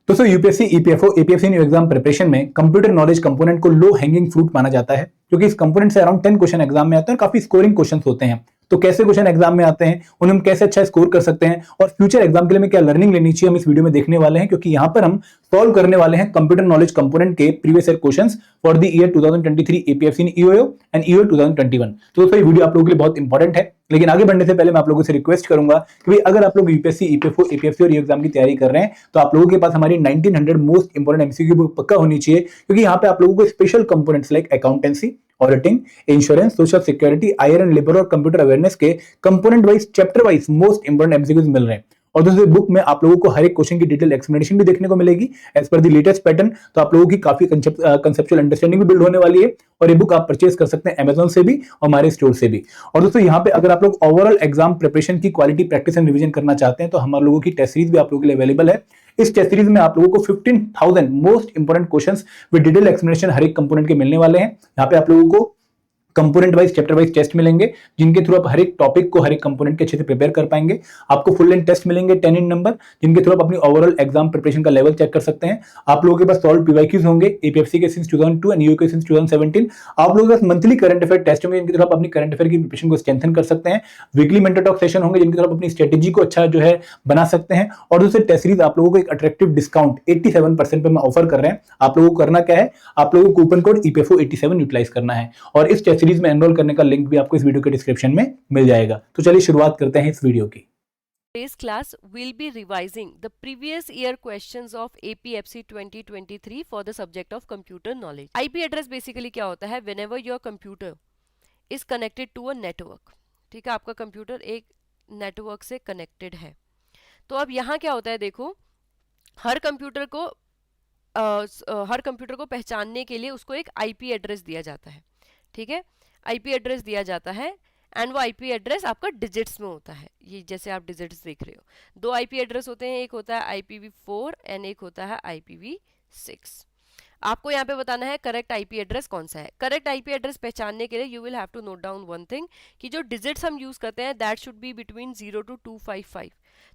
दोस्तों UPSC, EPFO, APFC new exam preparation में computer knowledge component को लो हैंगिंग फ्रूट माना जाता है, क्योंकि इस कंपोनेंट से अराउंड 10 क्वेश्चन एग्जाम में आते हैं और काफी स्कोरिंग क्वेश्चन होते हैं। तो कैसे क्वेश्चन एग्जाम में आते हैं, उन्हें हम कैसे अच्छा स्कोर कर सकते हैं और फ्यूचर एग्जाम के लिए हमें क्या लर्निंग लेनी चाहिए, हम इस वीडियो में देखने वाले हैं, क्योंकि यहाँ पर हम सॉल्व करने वाले हैं कंप्यूटर नॉलेज कंपोनेंट के previous year questions for the year 2023 APFC in EOU and EO 2021। तो दोस्तों ये वीडियो आप लोगों के लिए बहुत इंपॉर्टेंट है, लेकिन आगे बढ़ने से पहले मैं आप लोगों से रिक्वेस्ट करूंगा कि भाई अगर आप लोग यूपीएससी, ईपीएफओ, एपीएफसी और एग्जाम की तैयारी कर रहे हैं तो आप लोगों के पास हमारी 1900 मोस्ट इंपोर्टेंट एमसीक्यू बुक पक्का होनी चाहिए, क्योंकि यहाँ पे आप लोगों को special components like accountancy, auditing, insurance, social security, iron labour और कंप्यूटर अवेयरनेस के component wise, chapter wise most important MCQs मिल रहे हैं। और दूसरी बुक में आप लोगों को हर एक क्वेश्चन की डिटेल एक्सप्लेनेशन भी देखने को मिलेगी as per the latest pattern. तो आप लोगों की काफी कंसेप्चुअल अंडरस्टैंडिंग भी बिल्ड होने वाली है, और ये बुक आप परचेज कर सकते हैं अमेजोन से भी और हमारे स्टोर से भी। और दोस्तों यहाँ पे अगर आप लोग ओवरऑल एग्जाम प्रिपरेशन की क्वालिटी, प्रैक्टिस एंड रिवीजन करना चाहते हैं तो हमारे लोगों की टेस्ट सीरीज भी आप लोगों के लिए अवेलेबल है। इस टेस्ट सीरीज में आप लोगों को 15,000 most important questions with detail explanation हर एक कंपोनेंट के मिलने वाले हैं। यहाँ पे आप लोगों को component wise, chapter wise test मिलेंगे, जिनके थ्रू आप हर एक टॉपिक को, हर एक कंपोनेंट के अच्छे से प्रिपेयर कर पाएंगे। आपको फुल लेंथ टेस्ट मिलेंगे 10 इन नंबर, जिनके थ्रू आप अपनी ओवरऑल एग्जाम प्रिपरेशन का लेवल चेक कर सकते हैं। आप लोगों के पास सॉल्व पीवाईक्यूज होंगे एपीएफसी के सिंस 2002 एंड यूके सिंस 2017। आप लोगों के पास मंथली करंट अफेयर टेस्ट होंगे, जिनके थ्रू आप अपनी करंट अफेयर की प्रिपरेशन को स्ट्रेंथन कर सकते हैं। वीकली मेंटर टॉक सेशन होंगे, जिनके थ्रू आप अपनी स्ट्रेटेजी को अच्छा जो है बना सकते हैं। और दूसरे टेस्ट सीरीज आप लोगों को एक अट्रैक्टिव डिस्काउंट 87% पे मैं ऑफर कर रहे हैं। आप लोगों को करना क्या है, आप लोगों को कूपन कोड ईपीएफओ 87 यूटिलाइज करना है, और इस टेस्ट सीरीज में एनरोल करने का लिंक भी आपको इस वीडियो के डिस्क्रिप्शन में मिल जाएगा। तो चलिए शुरुआत करते हैं इस वीडियो की। Today's class will be revising the previous year questions of APFC 2023 for the subject of computer knowledge. IP address basically क्या होता है? Whenever your computer is connected to a network, ठीक है, आपका कंप्यूटर एक नेटवर्क से connected है। तो अब यहाँ क्या होता है, देखो, हर कंप्यूटर को पहचानने के लिए उसको एक IP एड्रेस दिया जाता है, ठीक है, IP एड्रेस दिया जाता है, एंड वो IP एड्रेस आपका डिजिट्स में होता है। ये जैसे आप डिजिट्स देख रहे हो, दो IP एड्रेस होते हैं, एक होता है IPv4 एंड एक होता है IPv6। आपको यहाँ पे बताना है करेक्ट IP एड्रेस कौन सा है। करेक्ट IP एड्रेस पहचानने के लिए you will have to note down one thing, कि जो डिजिट्स हम यूज करते हैं that should be between 0 to 255।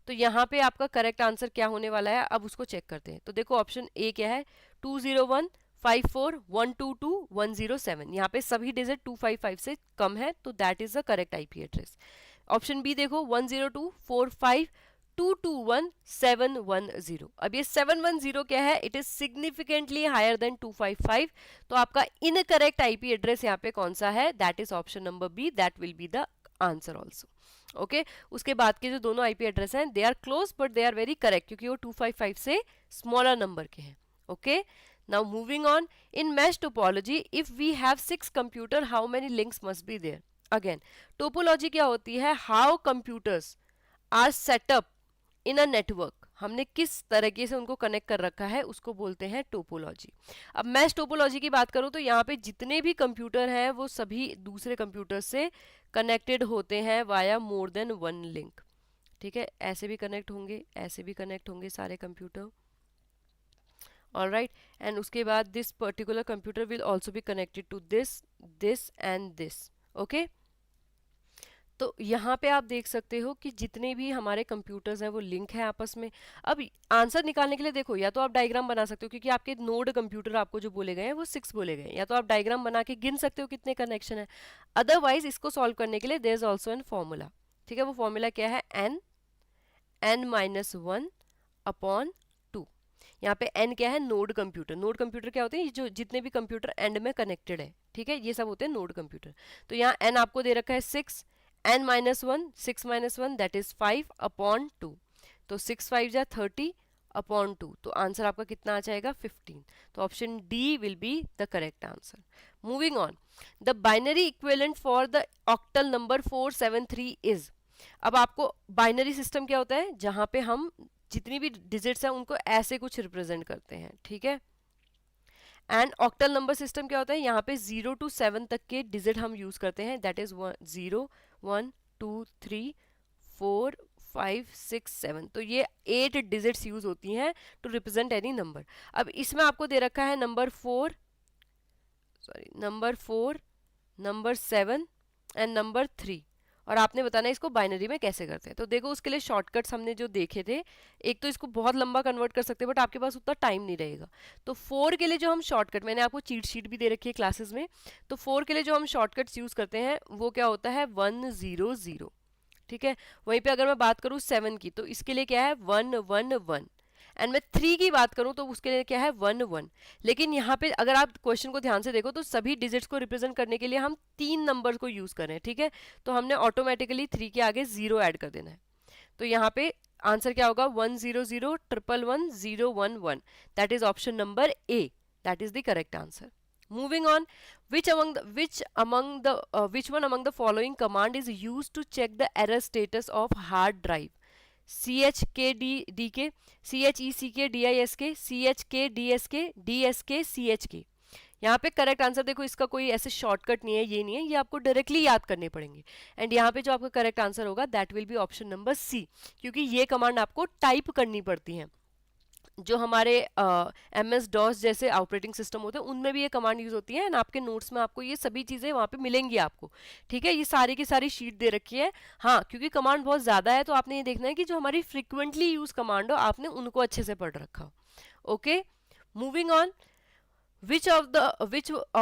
तो यहाँ पे आपका करेक्ट आंसर क्या होने वाला है, अब उसको चेक करते हैं। तो देखो ऑप्शन ए क्या है, 201 54 122 107। यहाँ पे सभी डिजिट 255 से कम है, तो that is the correct IP address. Option B देखो 10245 221710। अब ये 710 क्या है, it is significantly higher than 255। तो आपका इनकरेक्ट IP एड्रेस यहाँ पे कौन सा है, that is option number B, that will be the answer also. Okay, उसके बाद के जो दोनों IP एड्रेस हैं they are close but they are very correct, क्योंकि वो 255 से स्मॉलर नंबर के हैं। Okay, now moving on, in mesh topology if we have 6 computer how many links must be there? Again, topology क्या होती है, how computers are set up in a network, हमने किस तरीके से उनको कनेक्ट कर रखा है उसको बोलते हैं टोपोलॉजी। अब मैश टोपोलॉजी की बात करूं तो यहाँ पे जितने भी कंप्यूटर हैं वो सभी दूसरे कंप्यूटर से कनेक्टेड होते हैं वाया मोर देन वन लिंक, ठीक है, ऐसे भी कनेक्ट होंगे, ऐसे भी कनेक्ट होंगे सारे कंप्यूटर, ऑलराइट। एंड उसके बाद this particular computer will also be connected to this, this and this. Okay, तो यहाँ पे आप देख सकते हो कि जितने भी हमारे कंप्यूटर्स हैं वो लिंक है आपस में। अब आंसर निकालने के लिए देखो, या तो आप डायग्राम बना सकते हो, क्योंकि आपके नोड कंप्यूटर आपको जो बोले गए हैं वो 6 बोले गए हैं, या तो आप डायग्राम बना के गिन सकते हो कितने कनेक्शन है। अदरवाइज इसको सॉल्व करने के लिए there is also an formula, ठीक है, वो फॉर्मूला क्या है, n-1 अपॉन 2। यहाँ पे n क्या है, नोड कंप्यूटर। नोड कंप्यूटर क्या होते हैं, जो जितने भी कंप्यूटर एंड में कनेक्टेड है, ठीक है, ये सब होते हैं नोड कंप्यूटर। तो यहाँ n आपको दे रखा है 6, n-1, 6-1 दैट इज 5 अपॉन 2। तो 6 5 जा 30 अपॉन 2, तो आंसर आपका कितना आ जाएगा, 15। तो option D will be the correct answer. Moving on, the binary equivalent for the octal number 473 is. अब आपको बाइनरी सिस्टम क्या होता है, जहां पे हम जितनी भी डिजिट्स हैं उनको ऐसे कुछ रिप्रेजेंट करते हैं, ठीक है। एंड ऑक्टल नंबर सिस्टम क्या होता है, यहाँ पे 0 to 7 तक के डिजिट हम यूज करते हैं, दैट इज 0 1 2 3 4 5 6 7। तो ये 8 डिजिट्स यूज होती हैं टू रिप्रेजेंट एनी नंबर। अब इसमें आपको दे रखा है नंबर 4, नंबर 7 एंड नंबर 3, और आपने बताना है इसको बाइनरी में कैसे करते हैं। तो देखो उसके लिए शॉर्टकट्स हमने जो देखे थे, एक तो इसको बहुत लंबा कन्वर्ट कर सकते हैं बट आपके पास उतना टाइम नहीं रहेगा। तो 4 के लिए जो हम शॉर्टकट, मैंने आपको चीट शीट भी दे रखी है क्लासेस में, तो 4 के लिए जो हम शॉर्टकट्स यूज करते हैं वो क्या होता है 100, ठीक है। वहीं पे अगर मैं बात करूँ 7 की, तो इसके लिए क्या है 111, एंड मैं 3 की बात करूं तो उसके लिए क्या है 11। लेकिन यहाँ पे अगर आप क्वेश्चन को ध्यान से देखो तो सभी डिजिट्स को रिप्रेजेंट करने के लिए हम 3 नंबर को यूज कर रहे हैं, ठीक है। तो हमने ऑटोमेटिकली 3 के आगे 0 ऐड कर देना है। तो यहाँ पे आंसर क्या होगा 10011110111, that is option number A, that is the correct answer. Moving on, which one among the following command is used to check the error status of hard drive? CHKDDK, CHECK DISK, CHK DSK, DSK CHK। यहाँ पे correct answer देखो, इसका कोई ऐसे shortcut नहीं है, ये नहीं है, ये आपको डायरेक्टली याद करने पड़ेंगे। एंड यहाँ पे जो आपका करेक्ट आंसर होगा that will be option number C, क्योंकि ये कमांड आपको टाइप करनी पड़ती है। जो हमारे MS DOS जैसे ऑपरेटिंग सिस्टम होते हैं उनमें भी ये कमांड यूज होती है, एंड आपके नोट्स में आपको ये सभी चीज़ें वहाँ पे मिलेंगी आपको, ठीक है। ये सारी की सारी शीट दे रखी है। हाँ, क्योंकि कमांड बहुत ज़्यादा है तो आपने ये देखना है कि जो हमारी फ्रिक्वेंटली यूज कमांड हो आपने उनको अच्छे से पढ़ रखा हो। Okay, moving on, which of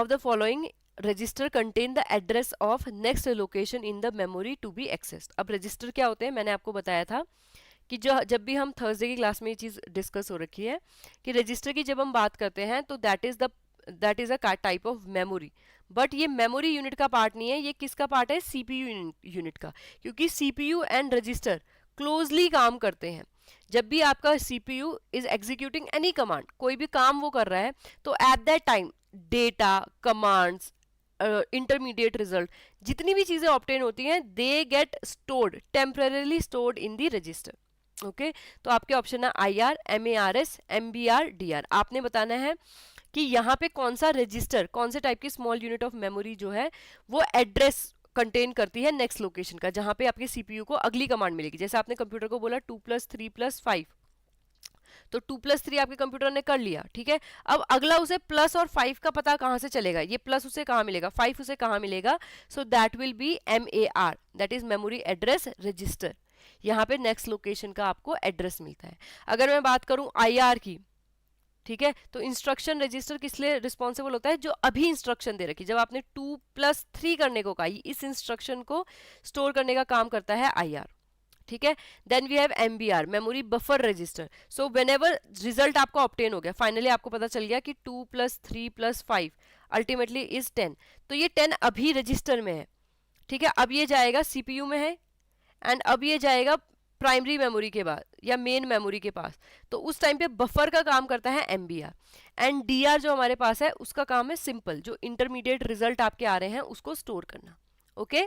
the following register contain the address of next location in the memory to be accessed? अब रजिस्टर क्या होते हैं, मैंने आपको बताया था कि जब भी हम थर्सडे की क्लास में ये चीज़ डिस्कस हो रखी है कि रजिस्टर की जब हम बात करते हैं तो that is a type of memory, but ये मेमोरी यूनिट का पार्ट नहीं है, ये किसका पार्ट है CPU यूनिट का, क्योंकि CPU एंड रजिस्टर क्लोजली काम करते हैं। जब भी आपका CPU is executing any command, कोई भी काम वो कर रहा है, तो at that time data, commands, intermediate result, जितनी भी चीजें ऑब्टेन होती हैं they get stored, temporarily stored in the register. Okay, तो आपके ऑप्शन है IR, MARS, MBR, DR। आपने बताना है कि यहाँ पे कौन सा रजिस्टर, कौन से टाइप की स्मॉल यूनिट ऑफ मेमोरी जो है वो एड्रेस कंटेन करती है नेक्स्ट लोकेशन का, जहां पे आपके CPU को अगली कमांड मिलेगी। जैसे आपने कंप्यूटर को बोला 2+3+5, तो 2+3 आपके कंप्यूटर ने कर लिया, ठीक है। अब अगला उसे प्लस और 5 का पता कहां से चलेगा, ये प्लस उसे कहां मिलेगा, 5 उसे कहां मिलेगा, सो that will B MAR, that is memory address register. यहाँ पे नेक्स्ट लोकेशन का आपको एड्रेस मिलता है। अगर मैं बात करूं IR की, ठीक है, तो इंस्ट्रक्शन रजिस्टर किस लिए रिस्पॉन्सिबल होता है, जो अभी इंस्ट्रक्शन दे रखी, जब आपने 2+3 करने को कहा, इस इंस्ट्रक्शन को स्टोर करने का काम करता है IR, ठीक है। Then we have MBR, memory buffer register. So whenever result आपको ऑब्टेन हो गया, फाइनली आपको पता चल गया कि 2+3+5 अल्टीमेटली इज 10, तो ये 10 अभी रजिस्टर में है, ठीक है। अब ये जाएगा CPU में है, एंड अब ये जाएगा प्राइमरी मेमोरी के बाद या मेन मेमोरी के पास, तो उस टाइम पे बफर का काम करता है MBR, एंड DR जो हमारे पास है उसका काम है सिंपल, जो इंटरमीडिएट रिजल्ट आपके आ रहे हैं उसको स्टोर करना। Okay,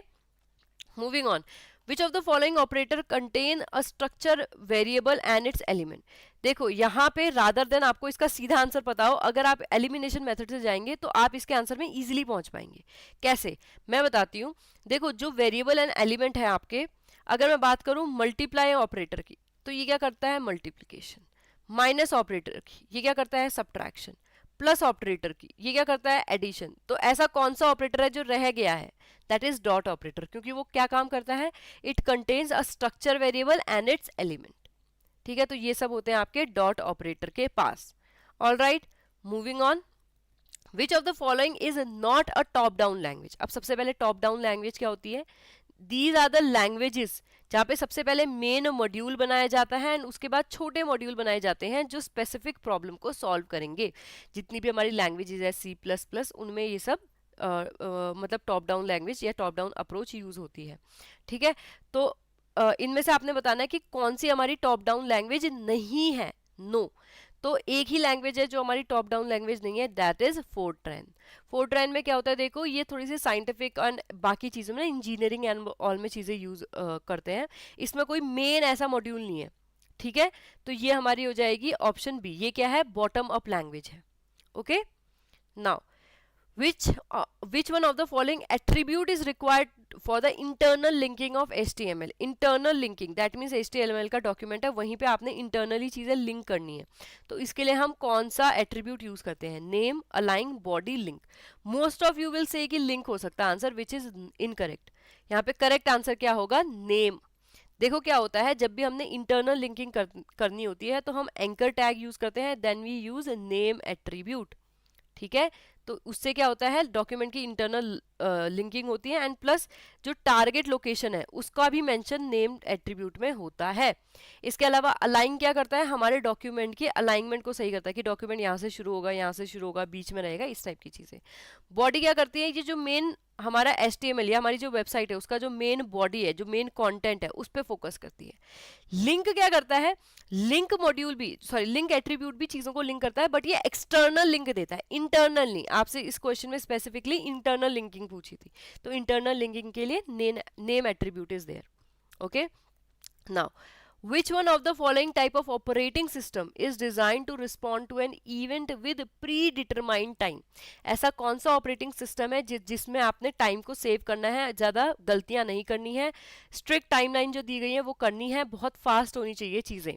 moving on, which of the following operator contain a structure variable and it's element. देखो यहाँ पे रादर देन आपको इसका सीधा आंसर पता हो, अगर आप एलिमिनेशन मेथड से जाएंगे तो आप इसके आंसर में इजीली पहुंच पाएंगे। कैसे, मैं बताती हूँ। देखो जो वेरिएबल एंड एलिमेंट है आपके, अगर मैं बात करूं मल्टीप्लाई ऑपरेटर की, तो ये क्या करता है मल्टीप्लिकेशन, माइनस ऑपरेटर की ये क्या करता है सब्ट्रैक्शन, प्लस ऑपरेटर की ये क्या करता है एडिशन। तो ऐसा कौन सा ऑपरेटर है जो रह गया है, दैट इज डॉट ऑपरेटर, क्योंकि वो क्या काम करता है, it contains a structure variable and it's element, ठीक है। तो ये सब होते हैं आपके डॉट ऑपरेटर के पास। All right, moving on, which of the following is not a top down language. अब सबसे पहले टॉप डाउन लैंग्वेज क्या होती है, दीज आर द लैंग्वेजेस जहाँ पे सबसे पहले मेन मॉड्यूल बनाया जाता है एंड उसके बाद छोटे मॉड्यूल बनाए जाते हैं जो स्पेसिफिक प्रॉब्लम को सॉल्व करेंगे। जितनी भी हमारी लैंग्वेजेस है C++, उनमें ये सब मतलब टॉप डाउन लैंग्वेज या टॉप डाउन अप्रोच यूज होती है, ठीक है। तो इनमें से आपने बताना है कि कौन सी हमारी टॉप डाउन लैंग्वेज नहीं है। नो, तो एक ही लैंग्वेज है जो हमारी टॉप डाउन लैंग्वेज नहीं है, दैट इज फोर्ट्रैन। फोर्ट्रैन में क्या होता है, देखो ये थोड़ी सी साइंटिफिक एंड बाकी चीज़ों में, इंजीनियरिंग एंड ऑल में चीज़ें यूज करते हैं, इसमें कोई मेन ऐसा मॉड्यूल नहीं है, ठीक है। तो ये हमारी हो जाएगी ऑप्शन बी, ये क्या है बॉटम अप लैंग्वेज है। Okay, now which one of the following attribute is required for the internal linking of HTML? internal linking that means HTML का डॉक्यूमेंट है, वहीं पे आपने इंटरनली चीजें लिंक करनी है, तो इसके लिए हम कौन सा एट्रीब्यूट यूज करते हैं, name, align, body, link. Most of you will से कि लिंक हो सकता है आंसर, विच इज इनकरेक्ट। यहाँ पे करेक्ट आंसर क्या होगा, नेम। देखो क्या होता है, जब भी हमने इंटरनल लिंकिंग करनी होती है तो हम एंकर टैग यूज करते हैं, then we use name attribute. ठीक है, तो उससे क्या होता है, डॉक्यूमेंट की इंटरनल लिंकिंग होती है, एंड प्लस जो टारगेट लोकेशन है उसका भी मेंशन नेम एट्रीब्यूट में होता है। इसके अलावा अलाइन क्या करता है, हमारे डॉक्यूमेंट की अलाइनमेंट को सही करता है कि डॉक्यूमेंट यहाँ से शुरू होगा, यहाँ से शुरू होगा, बीच में रहेगा, इस टाइप की चीजें। बॉडी क्या करती है, ये जो मेन हमारा HTML या हमारी जो वेबसाइट है उसका जो मेन बॉडी है, जो मेन कंटेंट है, उस पर फोकस करती है। लिंक क्या करता है, लिंक मॉड्यूल भी, सॉरी लिंक एट्रीब्यूट भी चीजों को लिंक करता है, बट ये एक्सटर्नल लिंक देता है, इंटरनल नहीं। आपसे इस क्वेश्चन में स्पेसिफिकली इंटरनल लिंकिंग पूछी थी, तो इंटरनल लिंकिंग के लिए name attribute is there. Okay, now which one of the following type of operating system is designed to respond to an event with predetermined time? ऐसा कौन सा operating system है जिसमें आपने टाइम को सेव करना है, ज़्यादा गलतियां नहीं करनी है, स्ट्रिक्ट टाइमलाइन जो दी गई है वो करनी है, बहुत फास्ट होनी चाहिए चीज़ें।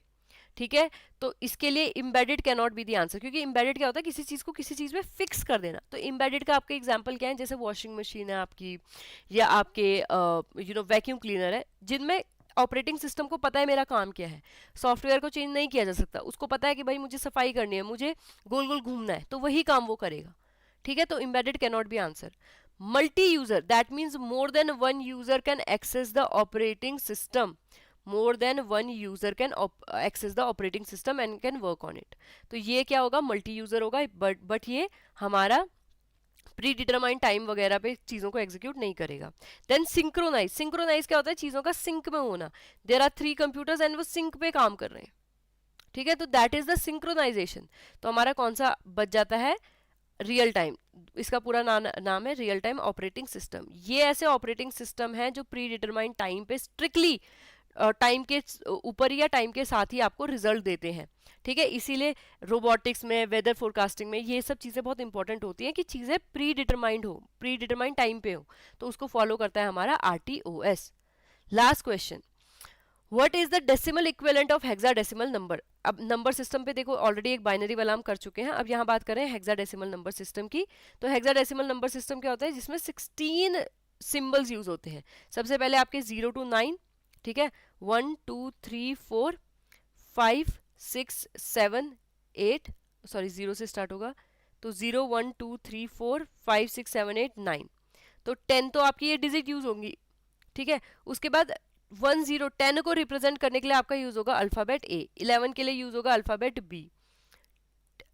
ठीक है, तो इसके लिए embedded can not B the answer, क्योंकि इम्बेडेड क्या होता है, किसी चीज़ को किसी चीज़ में फिक्स कर देना। तो इम्बेडेड का आपके एग्जांपल क्या है, जैसे वॉशिंग मशीन है आपकी, या आपके वैक्यूम क्लीनर है, जिनमें ऑपरेटिंग सिस्टम को पता है मेरा काम क्या है, सॉफ्टवेयर को चेंज नहीं किया जा सकता, उसको पता है कि भाई मुझे सफाई करनी है, मुझे गोल गोल घूमना है, तो वही काम वो करेगा। ठीक है, तो embedded can not be answer. Multi user, that means more than one user can access the operating system, more than one user can access the operating system and can work on it. तो ये क्या होगा, multi user होगा, but ये हमारा pre determined time वगैरह पे चीज़ों को एग्जीक्यूट नहीं करेगा। देन सिंक्रोनाइज, सिंक्रोनाइज क्या होता है, चीज़ों का सिंक में होना। देयर आर 3 कंप्यूटर्स एंड वो सिंक पे काम कर रहे हैं। ठीक है, तो दैट इज द सिंक्रोनाइजेशन। तो हमारा कौन सा बच जाता है, रियल टाइम। इसका पूरा नाम है रियल टाइम ऑपरेटिंग सिस्टम। ये ऐसे ऑपरेटिंग सिस्टम है जो प्री डिटरमाइंड टाइम पे स्ट्रिक्टली टाइम के ऊपर या टाइम के साथ ही आपको रिजल्ट देते हैं। ठीक है, इसीलिए रोबोटिक्स में, वेदर फोरकास्टिंग में ये सब चीज़ें बहुत इंपॉर्टेंट होती हैं कि चीज़ें प्री डिटरमाइंड हो, प्री डिटरमाइंड टाइम पे हो, तो उसको फॉलो करता है हमारा RTOS। Last question, what is the decimal equivalent of hexadecimal number? अब नंबर सिस्टम पे देखो ऑलरेडी एक बाइनरी वाला हम कर चुके हैं, अब यहाँ बात करें हेक्साडेसिमल नंबर सिस्टम की। तो हेक्साडेसिमल नंबर सिस्टम क्या होता है, जिसमें 16 सिंबल्स यूज होते हैं। सबसे पहले आपके 0 to 9, ठीक है, 1 2 3 4 5 6 7 8, सॉरी 0 से स्टार्ट होगा, तो 0 1 2 3 4 5 6 7 8 9, तो 10 तो आपकी ये डिजिट यूज होंगी। ठीक है, उसके बाद 1 0 10 को रिप्रेजेंट करने के लिए आपका यूज होगा अल्फाबेट A, 11 के लिए यूज होगा अल्फाबेट B,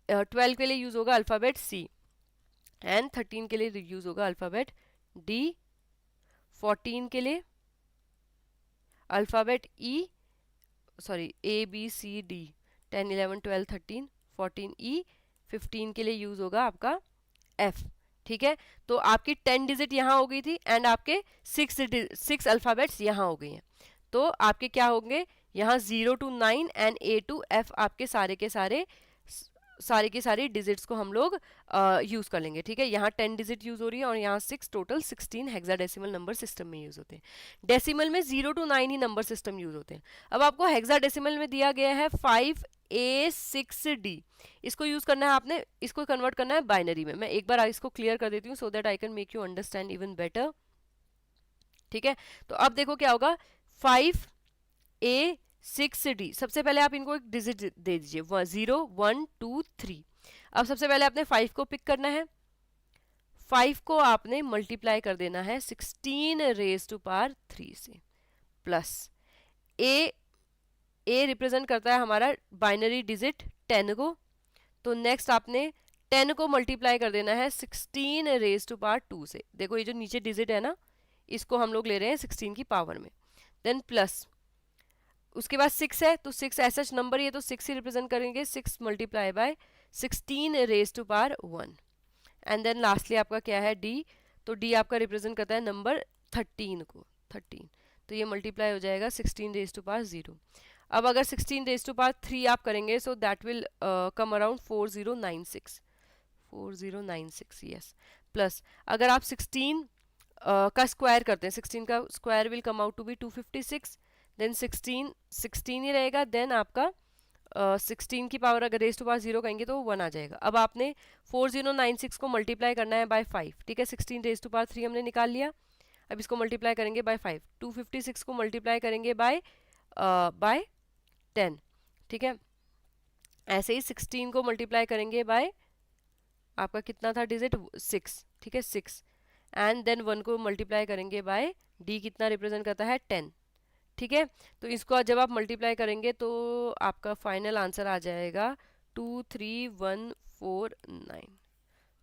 12 के लिए यूज होगा अल्फाबेट C, एंड 13 के लिए यूज होगा अल्फाबेट D, 14 के लिए alphabet E, sorry A B C D, 10 11 12 13 14 E, 15 के लिए यूज होगा आपका F। ठीक है, तो आपकी 10 डिजिट यहाँ हो गई थी एंड आपके 6 अल्फाबेट्स यहाँ हो गई हैं। तो आपके क्या होंगे, यहाँ 0 to 9 and A to F आपके सारे के सारे की सारी डिजिट्स को हम लोग यूज कर लेंगे। ठीक है, यहाँ 10 डिजिट यूज हो रही है और यहाँ 6, टोटल 16 हेक्साडेसिमल नंबर सिस्टम में यूज होते हैं। डेसिमल में 0 to 9 he number system use होते हैं। अब आपको हेक्साडेसिमल में दिया गया है 5A6D, इसको यूज करना है आपने, इसको कन्वर्ट करना है बाइनरी में। मैं एक बार इसको क्लियर कर देती हूँ so that I can make you understand even better. ठीक है, तो अब देखो क्या होगा, 5A6D, सबसे पहले आप इनको एक डिजिट दे दीजिए, 0 1 2 3। अब सबसे पहले आपने 5 को पिक करना है, 5 को आपने मल्टीप्लाई कर देना है 16 रेज टू पावर 3 से, प्लस A रिप्रेजेंट करता है हमारा बाइनरी डिजिट 10 को, तो नेक्स्ट आपने 10 को मल्टीप्लाई कर देना है 16 रेज टू पावर 2 से। देखो ये जो नीचे डिजिट है ना, इसको हम लोग ले रहे हैं 16 की पावर में, देन प्लस उसके बाद 6 है, तो 6 ऐसा नंबर ही है तो 6 ही रिप्रेजेंट करेंगे, 6 multiply by 16 raise to power 1, and then lastly आपका क्या है D, तो D आपका रिप्रेजेंट करता है नंबर 13 को, 13, तो ये मल्टीप्लाई हो जाएगा 16 रेज टू पावर 0। अब अगर 16 रेज टू पावर 3 आप करेंगे so that will come around 4096 yes, plus अगर आप 16 का स्क्वायर करते हैं, 16 का square will come out to be 256, then 16 ही रहेगा, देन आपका 16 की पावर अगर रेज टू पावर 0 कहेंगे तो 1 आ जाएगा। अब आपने 4096 को मल्टीप्लाई करना है बाय 5, ठीक है, 16 रेज टू पावर 3 हमने निकाल लिया। अब इसको मल्टीप्लाई करेंगे बाय 5, 256 को मल्टीप्लाई करेंगे बाय 10, ठीक है। ऐसे ही 16 को मल्टीप्लाई करेंगे बाय आपका कितना था डिजिट 6, ठीक है 6, एंड देन 1 को मल्टीप्लाई करेंगे बाय डी कितना रिप्रेजेंट करता है 10, ठीक है। तो इसको जब आप मल्टीप्लाई करेंगे तो आपका फाइनल आंसर आ जाएगा 23149,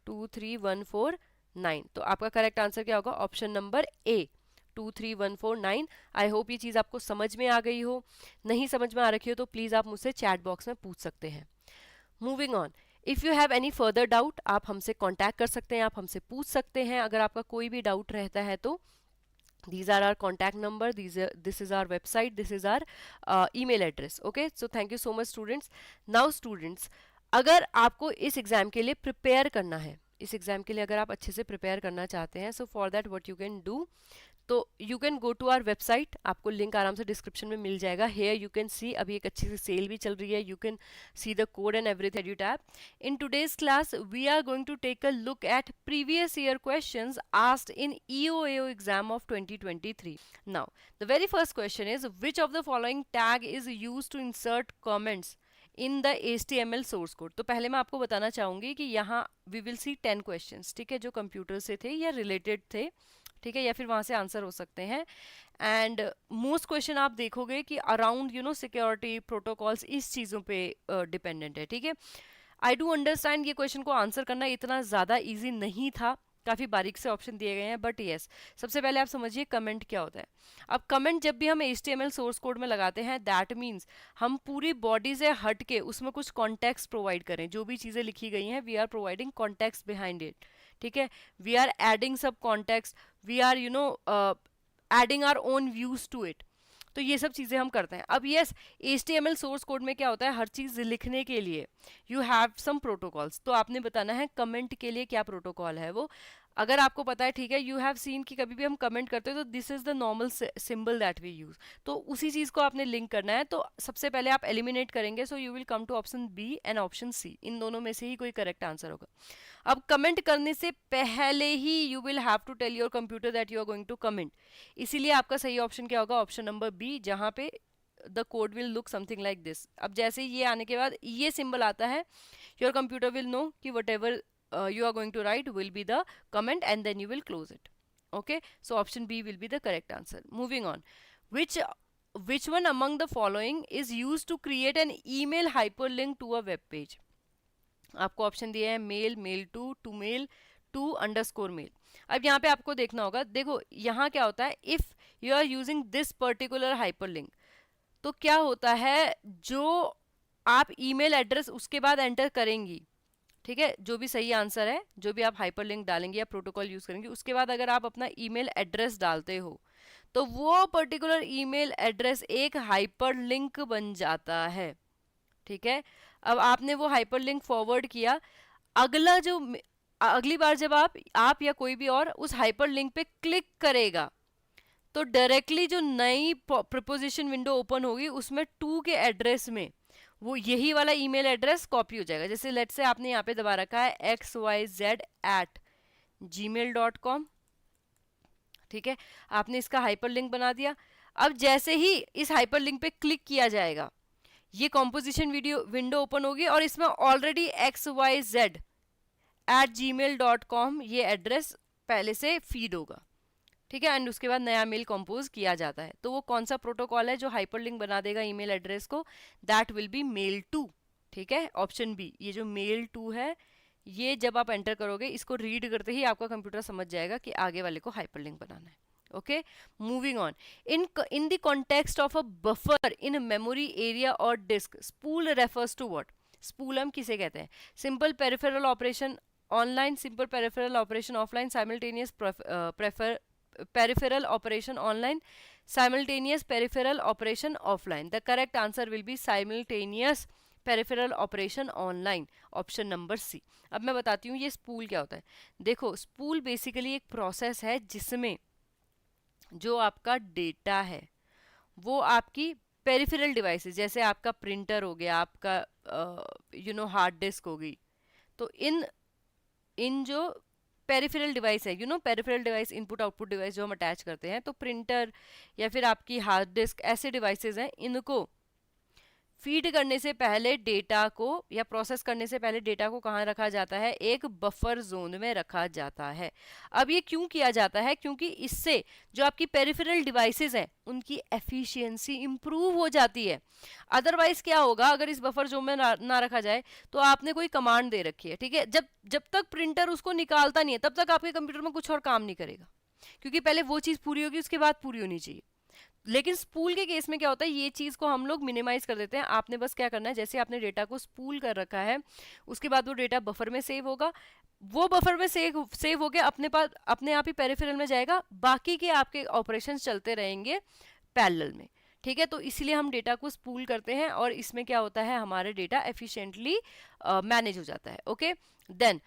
23149। तो आपका करेक्ट आंसर क्या होगा, option number A 23149। I hope ये चीज़ आपको समझ में आ गई हो, नहीं समझ में आ रखी हो तो प्लीज़ आप मुझसे चैट बॉक्स में पूछ सकते हैं। Moving on, if you have any further doubt आप हमसे कांटेक्ट कर सकते हैं, आप हमसे पूछ सकते हैं अगर आपका कोई भी डाउट रहता है तो। These are our contact number, this is our website, this is our email address. Okay, so thank you so much students. Now students, अगर आपको इस एग्ज़ाम के लिए प्रिपेयर करना है, इस एग्ज़ाम के लिए अगर आप अच्छे से प्रिपेयर करना चाहते हैं, so for that what you can do, तो you can go to our website, आपको लिंक आराम से डिस्क्रिप्शन में मिल जाएगा। हेयर यू कैन सी अभी एक अच्छी सी सेल भी चल रही है, you can see the code and everything Edutap. In today's class we are going to take a look at previous year questions asked in EOAO exam of 2023। Now the very first question is which of the following tag is used to insert comments in the HTML source code. तो पहले मैं आपको बताना चाहूंगी कि यहाँ we will see 10 questions, ठीक है, जो कंप्यूटर से थे या रिलेटेड थे, ठीक है, या फिर वहां से आंसर हो सकते हैं। एंड मोस्ट क्वेश्चन आप देखोगे कि अराउंड सिक्योरिटी प्रोटोकॉल्स इस चीज़ों पे डिपेंडेंट है, ठीक है। आई डू अंडरस्टैंड ये क्वेश्चन को आंसर करना इतना ज़्यादा ईजी नहीं था, काफ़ी बारीक से ऑप्शन दिए गए हैं, बट येस सबसे पहले आप समझिए कमेंट क्या होता है। अब कमेंट जब भी हम HTML सोर्स कोड में लगाते हैं दैट मीन्स हम पूरी बॉडी से हट के उसमें कुछ कॉन्टेक्स्ट प्रोवाइड करें, जो भी चीज़ें लिखी गई हैं we are providing context behind it, ठीक है, वी आर एडिंग सब context, we are adding our own views to it. तो ये सब चीज़ें हम करते हैं। अब यस HTML सोर्स कोड में क्या होता है, हर चीज़ लिखने के लिए यू हैव सम प्रोटोकॉल्स, तो आपने बताना है कमेंट के लिए क्या प्रोटोकॉल है वो। अगर आपको पता है, ठीक है, यू हैव सीन कि कभी भी हम कमेंट करते हैं तो this is the normal symbol that we use, तो उसी चीज़ को आपने लिंक करना है। तो सबसे पहले आप एलिमिनेट करेंगे, so you will come to option B and option C, इन दोनों में से ही कोई करेक्ट आंसर होगा। अब कमेंट करने से पहले ही you will have to tell your computer that you are going to comment, इसीलिए आपका सही ऑप्शन क्या होगा, ऑप्शन नंबर बी, जहाँ पे the code will look something like this. अब जैसे ये आने के बाद ये सिंबल आता है, योर कंप्यूटर विल नो कि what ever you are going to write will be the comment and then you will close it. Okay, so option B will be the correct answer. Moving on, which one among the following is used to create an email hyperlink to a web page? आपको option दिए हैं mail, mail to mail, to underscore mail. अब यहाँ पे आपको देखना होगा, देखो यहाँ क्या होता है, if you are using this particular hyperlink, तो क्या होता है, जो आप ईमेल एड्रेस उसके बाद एंटर करेंगी, ठीक है, जो भी सही आंसर है, जो भी आप हाइपरलिंक डालेंगे या प्रोटोकॉल यूज करेंगे, उसके बाद अगर आप अपना ईमेल एड्रेस डालते हो तो वो पर्टिकुलर ईमेल एड्रेस एक हाइपरलिंक बन जाता है, ठीक है। अब आपने वो हाइपरलिंक फॉरवर्ड किया, अगली बार जब आप या कोई भी और उस हाइपरलिंक पे क्लिक करेगा तो डायरेक्टली जो नई प्रोपोजिशन विंडो ओपन होगी उसमें टू के एड्रेस में वो यही वाला ईमेल एड्रेस कॉपी हो जाएगा। जैसे लेट्स से आपने यहाँ पे दबा रखा है xyz@gmail.com, ठीक है, आपने इसका हाइपरलिंक बना दिया। अब जैसे ही इस हाइपरलिंक पे क्लिक किया जाएगा ये कॉम्पोजिशन विंडो ओपन होगी और इसमें ऑलरेडी xyz@gmail.com ये एड्रेस पहले से फीड होगा, ठीक है, एंड उसके बाद नया मेल कंपोज किया जाता है। तो वो कौन सा प्रोटोकॉल है जो हाइपरलिंक बना देगा ईमेल एड्रेस को, that will be mail to, ठीक है, ऑप्शन बी। ये जो मेल टू है ये जब आप एंटर करोगे इसको रीड करते ही आपका कंप्यूटर समझ जाएगा कि आगे वाले को हाइपरलिंक बनाना है। Okay, moving on, in the context of a buffer in memory area और disk, spool refers to what? Spool हम किसे कहते हैं? Simple peripheral operation online, simple peripheral operation offline, simultaneous peripheral operation online, simultaneous peripheral operation offline. The correct answer will be simultaneous peripheral operation online, option number C. अब मैं बताती हूँ ये spool क्या होता है। देखो स्पूल बेसिकली एक प्रोसेस है जिसमें जो आपका डेटा है वो आपकी पेरिफेरल डिवाइसेस, जैसे आपका प्रिंटर हो गया, आपका हार्ड डिस्क हो गई, तो इन जो पेरिफेरल डिवाइस है, peripheral device, input output device जो हम अटैच करते हैं, तो प्रिंटर या फिर आपकी हार्ड डिस्क, ऐसे डिवाइसेस हैं, इनको फीड करने से पहले डेटा को या प्रोसेस करने से पहले डेटा को कहाँ रखा जाता है, एक बफर जोन में रखा जाता है। अब ये क्यों किया जाता है, क्योंकि इससे जो आपकी पेरिफेरल डिवाइसेस हैं उनकी एफिशिएंसी इंप्रूव हो जाती है। अदरवाइज क्या होगा, अगर इस बफर जोन में ना रखा जाए, तो आपने कोई कमांड दे रखी है, ठीक है, जब तक प्रिंटर उसको निकालता नहीं है तब तक आपके कंप्यूटर में कुछ और काम नहीं करेगा, क्योंकि पहले वो चीज़ पूरी होगी, उसके बाद पूरी होनी चाहिए। लेकिन स्पूल के केस में क्या होता है, ये चीज़ को हम लोग मिनिमाइज कर देते हैं। आपने बस क्या करना है, जैसे आपने डेटा को स्पूल कर रखा है, उसके बाद वो डेटा बफर में सेव होगा, वो बफर में सेव हो गया, अपने पास अपने आप ही पेरिफेरल में जाएगा, बाकी के आपके ऑपरेशंस चलते रहेंगे पैरेलल में, ठीक है। तो इसलिए हम डेटा को स्पूल करते हैं और इसमें क्या होता है, हमारे डेटा एफिशिएंटली मैनेज हो जाता है। Okay, then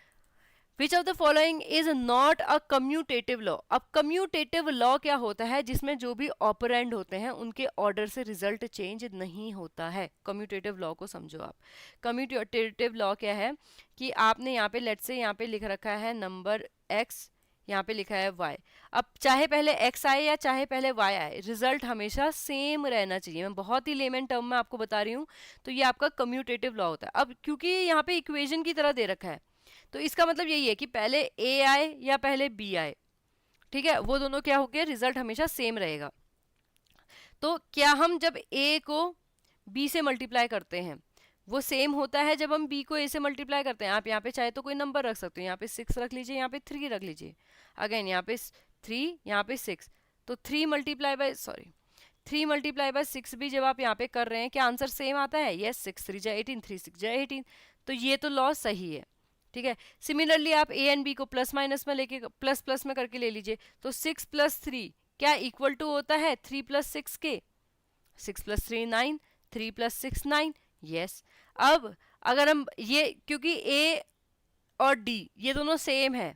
which of the following is not a commutative law. अब कम्यूटेटिव लॉ क्या होता है, जिसमें जो भी ऑपरेंड होते हैं उनके ऑर्डर से रिजल्ट चेंज नहीं होता है। कम्यूटेटिव लॉ को समझो आप। कम्यूटेटिव लॉ क्या है कि आपने यहाँ पे लेट्स से यहाँ पे लिख रखा है नंबर x, यहाँ पे लिखा है y। अब चाहे पहले x आए या चाहे पहले y आए, रिजल्ट हमेशा सेम रहना चाहिए। मैं बहुत ही लेमन टर्म में आपको बता रही हूँ, तो ये आपका कम्यूटेटिव लॉ होता है। अब क्योंकि यहाँ पे इक्वेशन की तरह दे रखा है, तो इसका मतलब यही है कि पहले a आए या पहले b आए, ठीक है, वो दोनों क्या हो गए, रिजल्ट हमेशा सेम रहेगा। तो क्या हम जब a को b से मल्टीप्लाई करते हैं, वो सेम होता है जब हम b को a से मल्टीप्लाई करते हैं। आप यहाँ पे चाहे तो कोई नंबर रख सकते हो, यहाँ पे 6 रख लीजिए, यहाँ पे 3 रख लीजिए, अगेन यहाँ पे 3, यहाँ पे 6, तो 3 मल्टीप्लाई बाय 6 भी जब आप यहाँ पे कर रहे हैं, क्या आंसर सेम आता है, यस, 6 3 जा 18, 3 6 जा 18, तो ये तो लॉ सही है, ठीक है। सिमिलरली आप a एंड b को प्लस माइनस में लेके प्लस प्लस में करके ले लीजिए, तो 6 + 3 क्या इक्वल टू होता है 3 + 6 के, 6 + 3 9, 3 + 6 9, यस। अब अगर हम ये, क्योंकि a और d ये दोनों सेम है,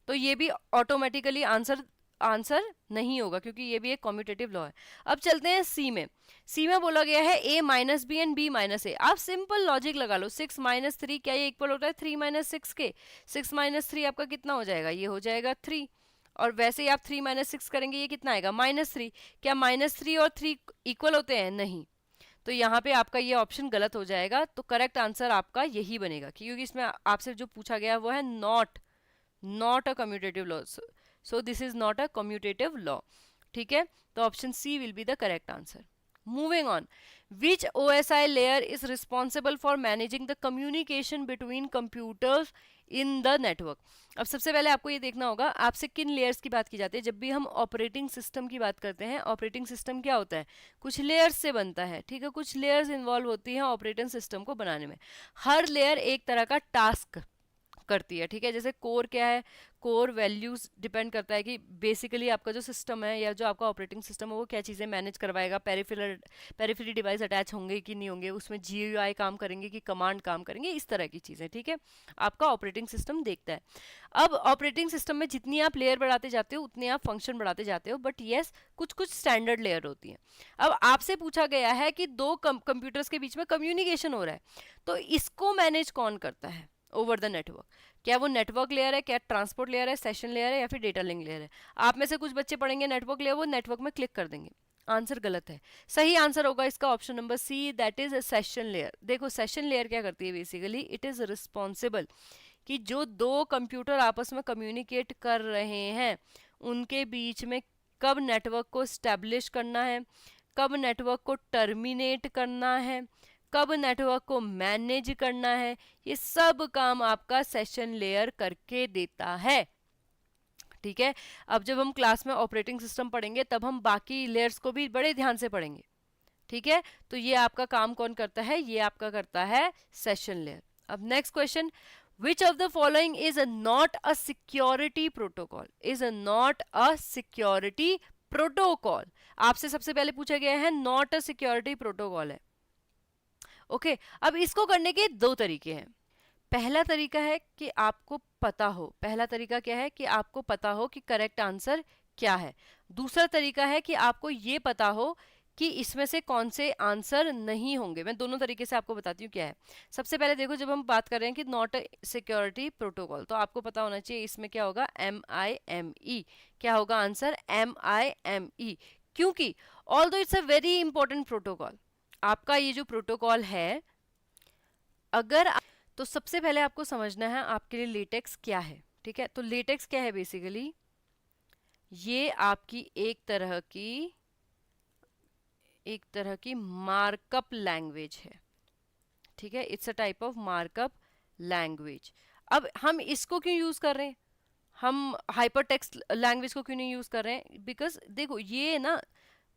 तो ये भी ऑटोमेटिकली आंसर नहीं होगा, क्योंकि ये भी एक कम्यूटेटिव लॉ है। अब चलते हैं सी में। सी में बोला गया है a - b and b - a। आप सिंपल लॉजिक लगा लो, 6 - 3 क्या ये इक्वल होता है 3 - 6 के, 6 - 3 आपका कितना हो जाएगा, ये हो जाएगा 3, और वैसे ही आप 3 - 6 करेंगे, ये कितना आएगा -3। क्या -3 और 3 इक्वल होते हैं, नहीं, तो यहाँ पे आपका ये ऑप्शन गलत हो जाएगा। तो करेक्ट आंसर आपका यही बनेगा, क्योंकि इसमें आपसे जो पूछा गया वो है not a commutative law, so this is not a commutative law, ठीक है। तो option C will be the correct answer. Moving on, which OSI layer is responsible for managing the communication between computers in the network. अब सबसे पहले आपको ये देखना होगा आपसे किन लेयर्स की बात की जाती है। जब भी हम ऑपरेटिंग सिस्टम की बात करते हैं, ऑपरेटिंग सिस्टम क्या होता है, कुछ लेयर्स से बनता है, ठीक है, कुछ लेयर्स इन्वॉल्व होती हैं ऑपरेटिंग सिस्टम को बनाने में। हर लेयर एक तरह का टास्क करती है, ठीक है। जैसे कोर क्या है, कोर वैल्यूज डिपेंड करता है कि बेसिकली आपका जो सिस्टम है या जो आपका ऑपरेटिंग सिस्टम है वो क्या चीज़ें मैनेज करवाएगा, पेरिफेरल डिवाइस अटैच होंगे कि नहीं होंगे, उसमें GUI काम करेंगे कि कमांड काम करेंगे, इस तरह की चीज़ें, ठीक है, आपका ऑपरेटिंग सिस्टम देखता है। अब ऑपरेटिंग सिस्टम में जितनी आप लेयर बढ़ाते जाते हो उतने आप फंक्शन बढ़ाते जाते हो, बट येस कुछ स्टैंडर्ड लेयर होती हैं। अब आपसे पूछा गया है कि दो कंप्यूटर्स के बीच में कम्युनिकेशन हो रहा है, तो इसको मैनेज कौन करता है ओवर द नेटवर्क। क्या वो नेटवर्क लेयर है, क्या ट्रांसपोर्ट लेयर है, सेशन लेयर है, या फिर डेटा लिंक लेयर है। आप में से कुछ बच्चे पढ़ेंगे नेटवर्क लेयर, वो नेटवर्क में क्लिक कर देंगे, आंसर गलत है। सही आंसर होगा इसका option number C, that is session layer. देखो सेशन लेयर क्या करती है, बेसिकली इट इज रिस्पॉन्सिबल कि जो दो कंप्यूटर आपस में कम्युनिकेट कर रहे हैं उनके बीच में कब नेटवर्क को स्टैब्लिश करना है, कब नेटवर्क को टर्मिनेट करना है, कब नेटवर्क को मैनेज करना है, ये सब काम आपका सेशन लेयर करके देता है, ठीक है। अब जब हम क्लास में ऑपरेटिंग सिस्टम पढ़ेंगे तब हम बाकी लेयर्स को भी बड़े ध्यान से पढ़ेंगे, ठीक है। तो ये आपका काम कौन करता है, ये आपका करता है सेशन लेयर। अब next question, which of the following is not a security protocol, is not a security protocol. आपसे सबसे पहले पूछा गया है नॉट अ सिक्योरिटी प्रोटोकॉल है, ओके। अब इसको करने के दो तरीके हैं। पहला तरीका है कि आपको पता हो, पहला तरीका क्या है कि आपको पता हो कि करेक्ट आंसर क्या है। दूसरा तरीका है कि आपको ये पता हो कि इसमें से कौन से आंसर नहीं होंगे। मैं दोनों तरीके से आपको बताती हूँ क्या है। सबसे पहले देखो, जब हम बात कर रहे हैं कि नॉट सिक्योरिटी प्रोटोकॉल, तो आपको पता होना चाहिए इसमें क्या होगा, MIME। क्या होगा आंसर, MIME, क्योंकि although it's a very important protocol, आपका ये जो प्रोटोकॉल है, अगर तो सबसे पहले आपको समझना है आपके लिए लेटेक्स क्या है। ठीक है, तो लेटेक्स क्या है, बेसिकली ये आपकी एक तरह की मार्कअप लैंग्वेज है। ठीक है, it's a type of markup language. अब हम इसको क्यों यूज कर रहे हैं, हम हाइपर टेक्स्ट लैंग्वेज को क्यों नहीं यूज कर रहे हैं, बिकॉज देखो ये ना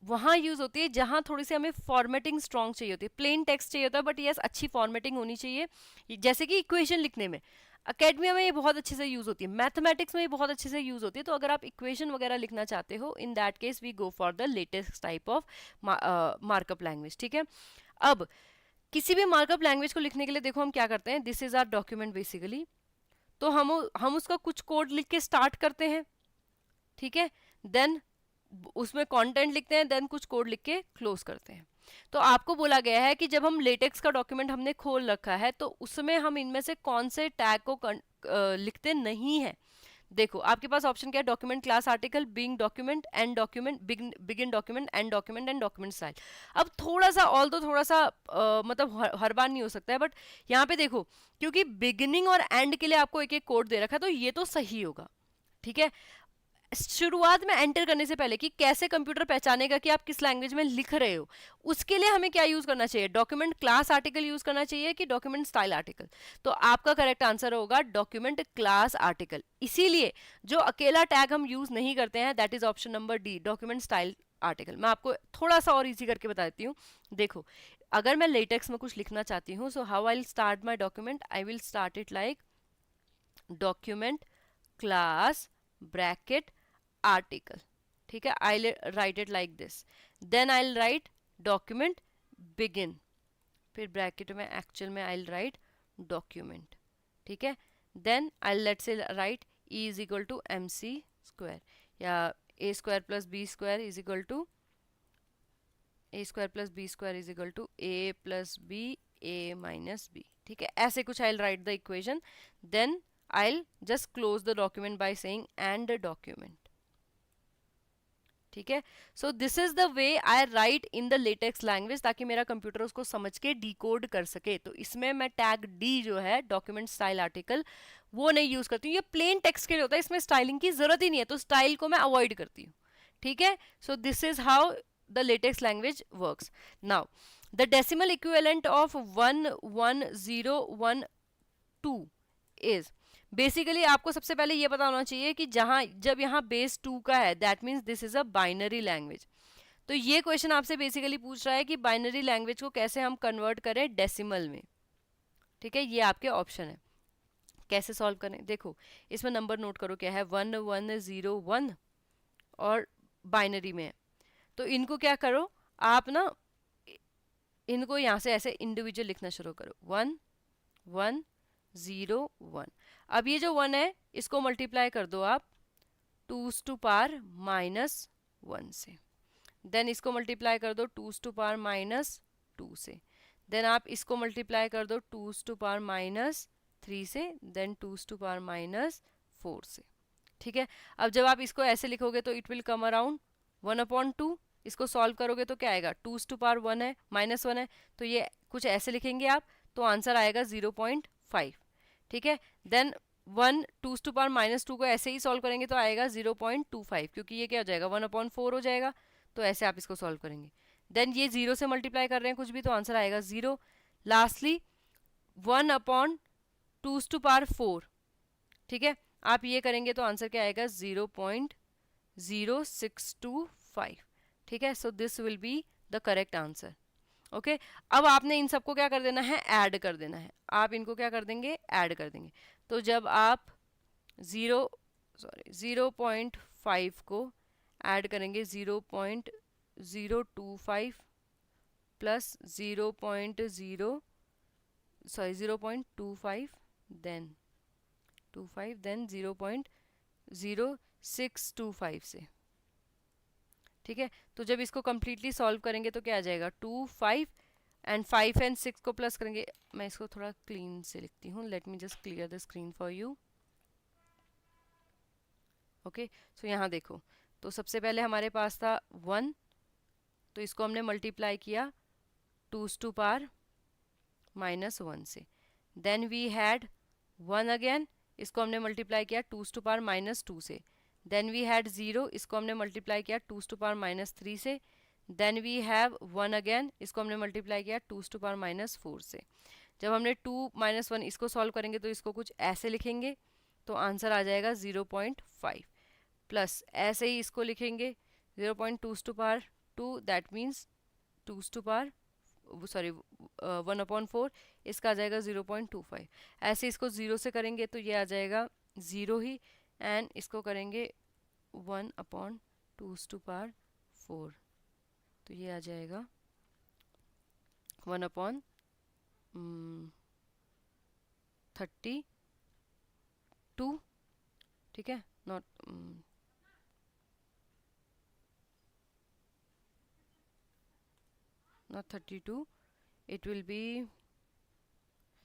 वहां यूज होती है जहां थोड़ी सी हमें फॉर्मेटिंग स्ट्रांग चाहिए होती है, प्लेन टेक्स्ट चाहिए होता है, बट यस अच्छी फॉर्मेटिंग होनी चाहिए, जैसे कि इक्वेशन लिखने में अकेडमिया में ये बहुत अच्छे से यूज होती है, मैथमेटिक्स में ये बहुत अच्छे से यूज होती है। तो अगर आप इक्वेशन वगैरह लिखना चाहते हो, in that case we go for the latest type of markup language. ठीक है, अब किसी भी मार्कअप लैंग्वेज को लिखने के लिए देखो हम क्या करते हैं, this is our document basically, तो हम उसका कुछ कोड लिख के स्टार्ट करते हैं। ठीक है, देन उसमें कंटेंट लिखते हैं, देन कुछ कोड लिख के क्लोज करते हैं। तो आपको बोला गया है कि जब हम लेटेक्स का डॉक्यूमेंट हमने खोल रखा है, तो उसमें हम इनमें से कौन से टैग को लिखते नहीं है। देखो आपके पास ऑप्शन क्या है, डॉक्यूमेंट क्लास आर्टिकल, बिंग document, end document, begin document, end document, end document style. अब थोड़ा सा थोड़ा सा मतलब हर बार नहीं हो सकता है, बट यहाँ पे देखो क्योंकि बिगिनिंग और एंड के लिए आपको एक एक कोड दे रखा है, तो ये तो सही होगा। ठीक है, शुरुआत में एंटर करने से पहले कि कैसे कंप्यूटर पहचानेगा कि आप किस लैंग्वेज में लिख रहे हो, उसके लिए हमें क्या यूज करना चाहिए, डॉक्यूमेंट क्लास आर्टिकल यूज करना चाहिए कि डॉक्यूमेंट स्टाइल आर्टिकल। तो आपका करेक्ट आंसर होगा डॉक्यूमेंट क्लास आर्टिकल। इसीलिए जो अकेला टैग हम यूज नहीं करते हैं, that is option number D, document style article. मैं आपको थोड़ा सा और इजी करके बता देती हूँ। देखो अगर मैं लेटेक्स में कुछ लिखना चाहती हूँ, so how I will start my document, I will start it like document class bracket article. ठीक है, I write it like this, then I write document begin, फिर ब्रैकेट में एक्चुअल में आई राइट डॉक्यूमेंट। ठीक है, then I let say write E is equal to M C square, या A square plus B square is equal to A square plus B square is equal to A plus B A minus B. ठीक है, ऐसे कुछ I write the equation, then I just close the document by saying end document. ठीक है, so this is the way I write in the LaTeX language, ताकि मेरा computer उसको समझ के डिकोड कर सके। तो इसमें मैं टैग डी जो है डॉक्यूमेंट स्टाइल आर्टिकल वो नहीं यूज करती हूँ, ये प्लेन टेक्स्ट के लिए होता है, इसमें स्टाइलिंग की जरूरत ही नहीं है, तो स्टाइल को मैं अवॉइड करती हूँ। ठीक है, so this is how the LaTeX language works. Now the decimal equivalent of 11012 is, basically आपको सबसे पहले ये पता होना चाहिए कि जब यहाँ बेस 2 का है, that means this is a binary language. तो ये क्वेश्चन आपसे बेसिकली पूछ रहा है कि बाइनरी लैंग्वेज को कैसे हम कन्वर्ट करें डेसिमल में। ठीक है, ये आपके ऑप्शन है, कैसे सॉल्व करें। देखो इसमें नंबर नोट करो, क्या है 1101 और बाइनरी में है, तो इनको क्या करो आप ना, इनको यहाँ से ऐसे इंडिविजुअल लिखना शुरू करो, 1101। अब ये जो 1 है इसको मल्टीप्लाई कर दो आप 2 टू पावर माइनस 1 से, देन इसको मल्टीप्लाई कर दो 2 टू पावर माइनस 2 से, देन आप इसको मल्टीप्लाई कर दो 2 टू पावर माइनस 3 से, देन 2 टू पावर माइनस 4 से। ठीक है, अब जब आप इसको ऐसे लिखोगे तो इट विल कम अराउंड 1/2। इसको सॉल्व करोगे तो क्या आएगा, 2 टू पावर 1 है, माइनस 1 है, तो ये कुछ ऐसे लिखेंगे आप, तो आंसर आएगा 0.5। ठीक है, देन 2 टू पावर माइनस 2 को ऐसे ही सॉल्व करेंगे तो आएगा 0.25, क्योंकि ये क्या हो जाएगा 1/4 हो जाएगा, तो ऐसे आप इसको सॉल्व करेंगे। देन ये 0 से मल्टीप्लाई कर रहे हैं कुछ भी, तो आंसर आएगा 0। Lastly 1/2 to power 4। ठीक है, आप ये करेंगे तो आंसर क्या आएगा 0.0625। ठीक है, so this will be the correct answer. Okay, अब आपने इन सबको क्या कर देना है, ऐड कर देना है। आप इनको क्या कर देंगे, ऐड कर देंगे। तो जब आप 0.5 को ऐड करेंगे 0.025 प्लस 0.25 देन 0.0625 से, ठीक है। तो जब इसको कम्प्लीटली सॉल्व करेंगे तो क्या आ जाएगा 2 5 एंड 5 एंड 6 को प्लस करेंगे। मैं इसको थोड़ा क्लीन से लिखती हूँ, let me just clear the screen for you. Okay, so यहाँ देखो, तो सबसे पहले हमारे पास था 1, तो इसको हमने मल्टीप्लाई किया 2's to power -1 से। देन वी हैड 1 अगेन, इसको हमने मल्टीप्लाई किया 2's to power -2 से। देन वी हैड 0, इसको हमने मल्टीप्लाई किया 2's to power -3 से। देन वी हैव 1 अगेन, इसको हमने मल्टीप्लाई किया 2's to power -4 से। जब हमने 2 - 1 इसको सॉल्व करेंगे तो इसको कुछ ऐसे लिखेंगे, तो आंसर आ जाएगा 0.5 प्लस ऐसे ही इसको लिखेंगे 0.2's to power 2, that means 2's to power 1/4, इसका आ जाएगा 0.25। ऐसे इसको 0 से करेंगे तो ये आ जाएगा 0 ही, एंड इसको करेंगे 1/2's to power 4, तो ये आ जाएगा 1/32, ठीक है, not not 32, it will be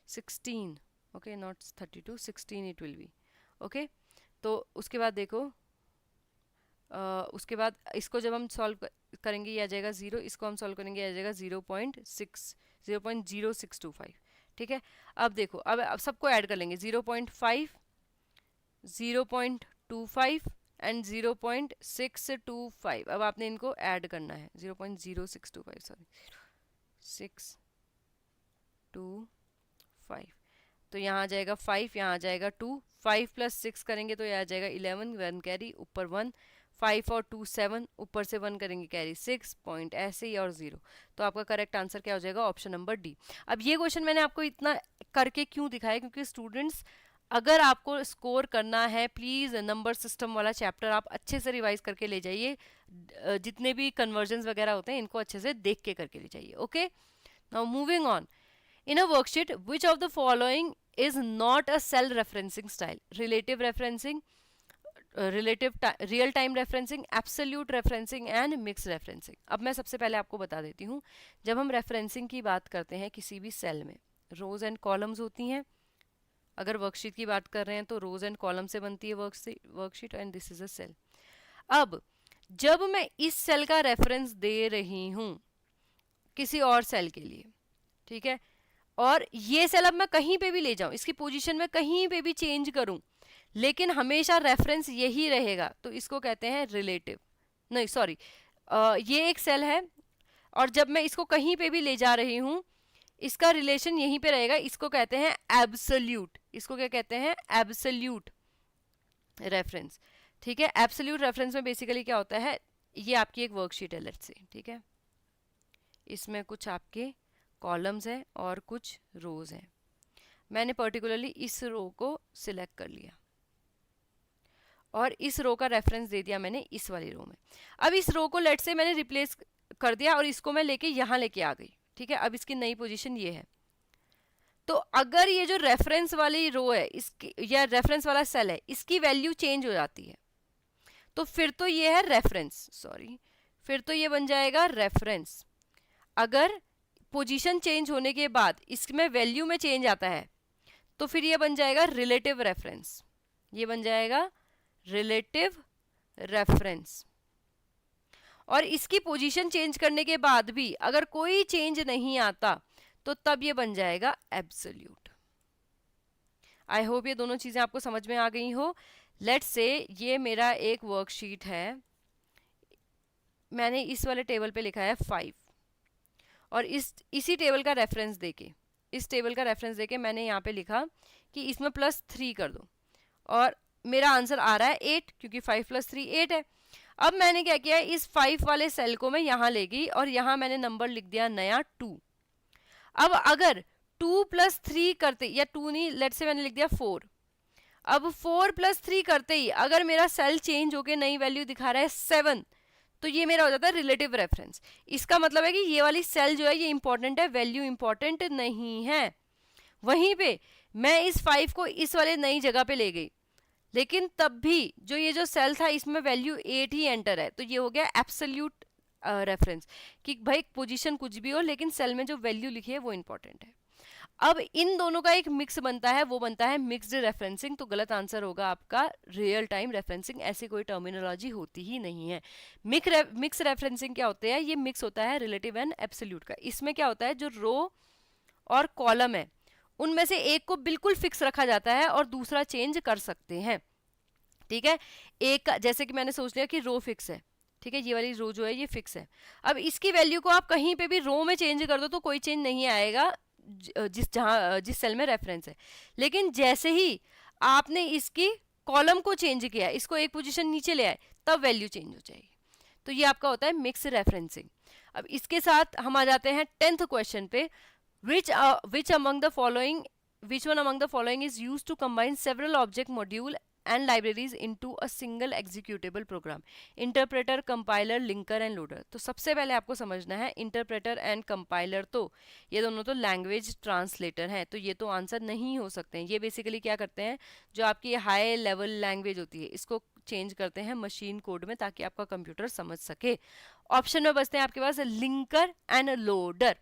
16, okay, not 32, 16 it will be, okay। तो उसके बाद देखो, उसके बाद इसको जब हम सॉल्व करेंगे ये आ जाएगा 0, इसको हम सॉल्व करेंगे ये आ जाएगा 0.0625, ठीक है। अब देखो, अब सबको ऐड कर लेंगे 0.5, 0.25 एंड 0.625। अब आपने इनको ऐड करना है, 0.0625, सॉरी 625, तो यहाँ आ जाएगा 5, यहाँ आ जाएगा 2, 5 + 6 करेंगे तो यह आ जाएगा 11, 1 कैरी ऊपर 1, 5 और 2 7, ऊपर से 1 करेंगे कैरी 6 पॉइंट, ऐसे ही और 0। तो आपका करेक्ट आंसर क्या हो जाएगा, ऑप्शन नंबर डी। अब ये क्वेश्चन मैंने आपको इतना करके क्यों दिखाया, क्योंकि स्टूडेंट्स अगर आपको स्कोर करना है, प्लीज़ नंबर सिस्टम वाला चैप्टर आप अच्छे से रिवाइज करके ले जाइए, जितने भी कन्वर्जन्स वगैरह होते हैं इनको अच्छे से देख के करके ले जाइए। Okay, now moving on, in a worksheet which of the following is not a cell referencing style, relative referencing, real time referencing, absolute referencing and mix referencing. अब मैं सबसे पहले आपको बता देती हूँ, जब हम रेफरेंसिंग की बात करते हैं किसी भी सेल में, रोज एंड कॉलम्स होती हैं। अगर वर्कशीट की बात कर रहे हैं तो रोज एंड कॉलम से बनती है worksheet, and this is a cell. अब जब मैं इस सेल का रेफरेंस दे रही हूं किसी और सेल के लिए, ठीक है, और ये सेल अब मैं कहीं पे भी ले जाऊं, इसकी पोजीशन में कहीं पे भी चेंज करूं, लेकिन हमेशा रेफरेंस यही रहेगा, तो इसको कहते हैं रिलेटिव, नहीं सॉरी, ये एक सेल है और जब मैं इसको कहीं पे भी ले जा रही हूं इसका रिलेशन यहीं पे रहेगा, इसको कहते हैं एब्सोल्यूट। इसको क्या कहते हैं, एब्सोल्यूट रेफरेंस, ठीक है। एब्सोल्यूट रेफरेंस में बेसिकली क्या होता है, ये आपकी एक वर्कशीट है लेट्स से, ठीक है, इसमें कुछ आपके कॉलम्स हैं और कुछ रोज हैं। मैंने पर्टिकुलरली इस रो को सिलेक्ट कर लिया और इस रो का रेफरेंस दे दिया मैंने इस वाली रो में। अब इस रो को लेट्स से मैंने रिप्लेस कर दिया और इसको मैं लेके यहाँ लेके आ गई, ठीक है। अब इसकी नई पोजीशन ये है, तो अगर ये जो रेफरेंस वाली रो है इसकी या रेफरेंस वाला सेल है इसकी वैल्यू चेंज हो जाती है, तो फिर तो ये है रेफरेंस, सॉरी, फिर तो ये बन जाएगा रेफरेंस। अगर पोजीशन चेंज होने के बाद इसमें वैल्यू में चेंज आता है तो फिर ये बन जाएगा रिलेटिव रेफरेंस, ये बन जाएगा रिलेटिव रेफरेंस। और इसकी पोजीशन चेंज करने के बाद भी अगर कोई चेंज नहीं आता तो तब ये बन जाएगा एब्सोल्यूट। आई होप ये दोनों चीजें आपको समझ में आ गई हो। लेट्स से ये मेरा एक वर्कशीट है, मैंने इस वाले टेबल पे लिखा है 5 और इसी टेबल का रेफरेंस देके, इस टेबल का रेफरेंस देके मैंने यहाँ पे लिखा कि इसमें +3 कर दो और मेरा आंसर आ रहा है 8, क्योंकि 5 + 3 8 है। अब मैंने क्या किया, इस 5 वाले सेल को मैं यहाँ ले गई और यहाँ मैंने नंबर लिख दिया नया 2। अब अगर 2 + 3 करते, या 2 नहीं, लेट से मैंने लिख दिया 4। अब 4 + 3 करते ही अगर मेरा सेल चेंज होके नई वैल्यू दिखा रहा है 7, तो ये मेरा हो जाता है रिलेटिव रेफरेंस। इसका मतलब है कि ये वाली सेल जो है ये इंपॉर्टेंट है, वैल्यू इंपॉर्टेंट नहीं है। वहीं पे मैं इस 5 को इस वाले नई जगह पे ले गई, लेकिन तब भी जो ये जो सेल था इसमें वैल्यू 8 ही एंटर है, तो ये हो गया एब्सोल्यूट रेफरेंस कि भाई पोजीशन कुछ भी हो लेकिन सेल में जो वैल्यू लिखी है वो इंपॉर्टेंट है। अब इन दोनों का एक मिक्स बनता है, वो बनता है मिक्स्ड रेफरेंसिंग। तो गलत आंसर होगा आपका रियल टाइम रेफरेंसिंग, ऐसी कोई टर्मिनोलॉजी होती ही नहीं है। मिक्स रेफरेंसिंग क्या होता है, ये मिक्स होता है रिलेटिव एंड एब्सोल्यूट का। इसमें क्या होता है, जो रो और कॉलम है उनमें से एक को बिल्कुल फिक्स रखा जाता है और दूसरा चेंज कर सकते हैं। ठीक है, एक जैसे कि मैंने सोच लिया कि रो फिक्स है, ठीक है, ये वाली रो जो है ये फिक्स है। अब इसकी वैल्यू को आप कहीं पे भी रो में चेंज कर दो तो कोई चेंज नहीं आएगा जिस सेल में रेफरेंस है। लेकिन जैसे ही आपने इसकी कॉलम को चेंज किया, इसको एक पोजीशन नीचे ले आए, तब वैल्यू चेंज हो जाएगी। तो ये आपका होता है मिक्स रेफरेंसिंग। अब इसके साथ हम आ जाते हैं 10th क्वेश्चन पे। which among the following which one among the following is used to combine several object module and libraries into a single executable program? interpreter, compiler, linker and loader। तो सबसे पहले आपको समझना है interpreter and compiler, तो ये दोनों तो लैंग्वेज ट्रांसलेटर हैं, तो ये तो आंसर नहीं हो सकते हैं। ये बेसिकली क्या करते हैं, जो आपकी हाई लेवल लैंग्वेज होती है इसको चेंज करते हैं मशीन कोड में ताकि आपका कंप्यूटर समझ सके। ऑप्शन में बचते हैं आपके पास लिंकर एंड लोडर।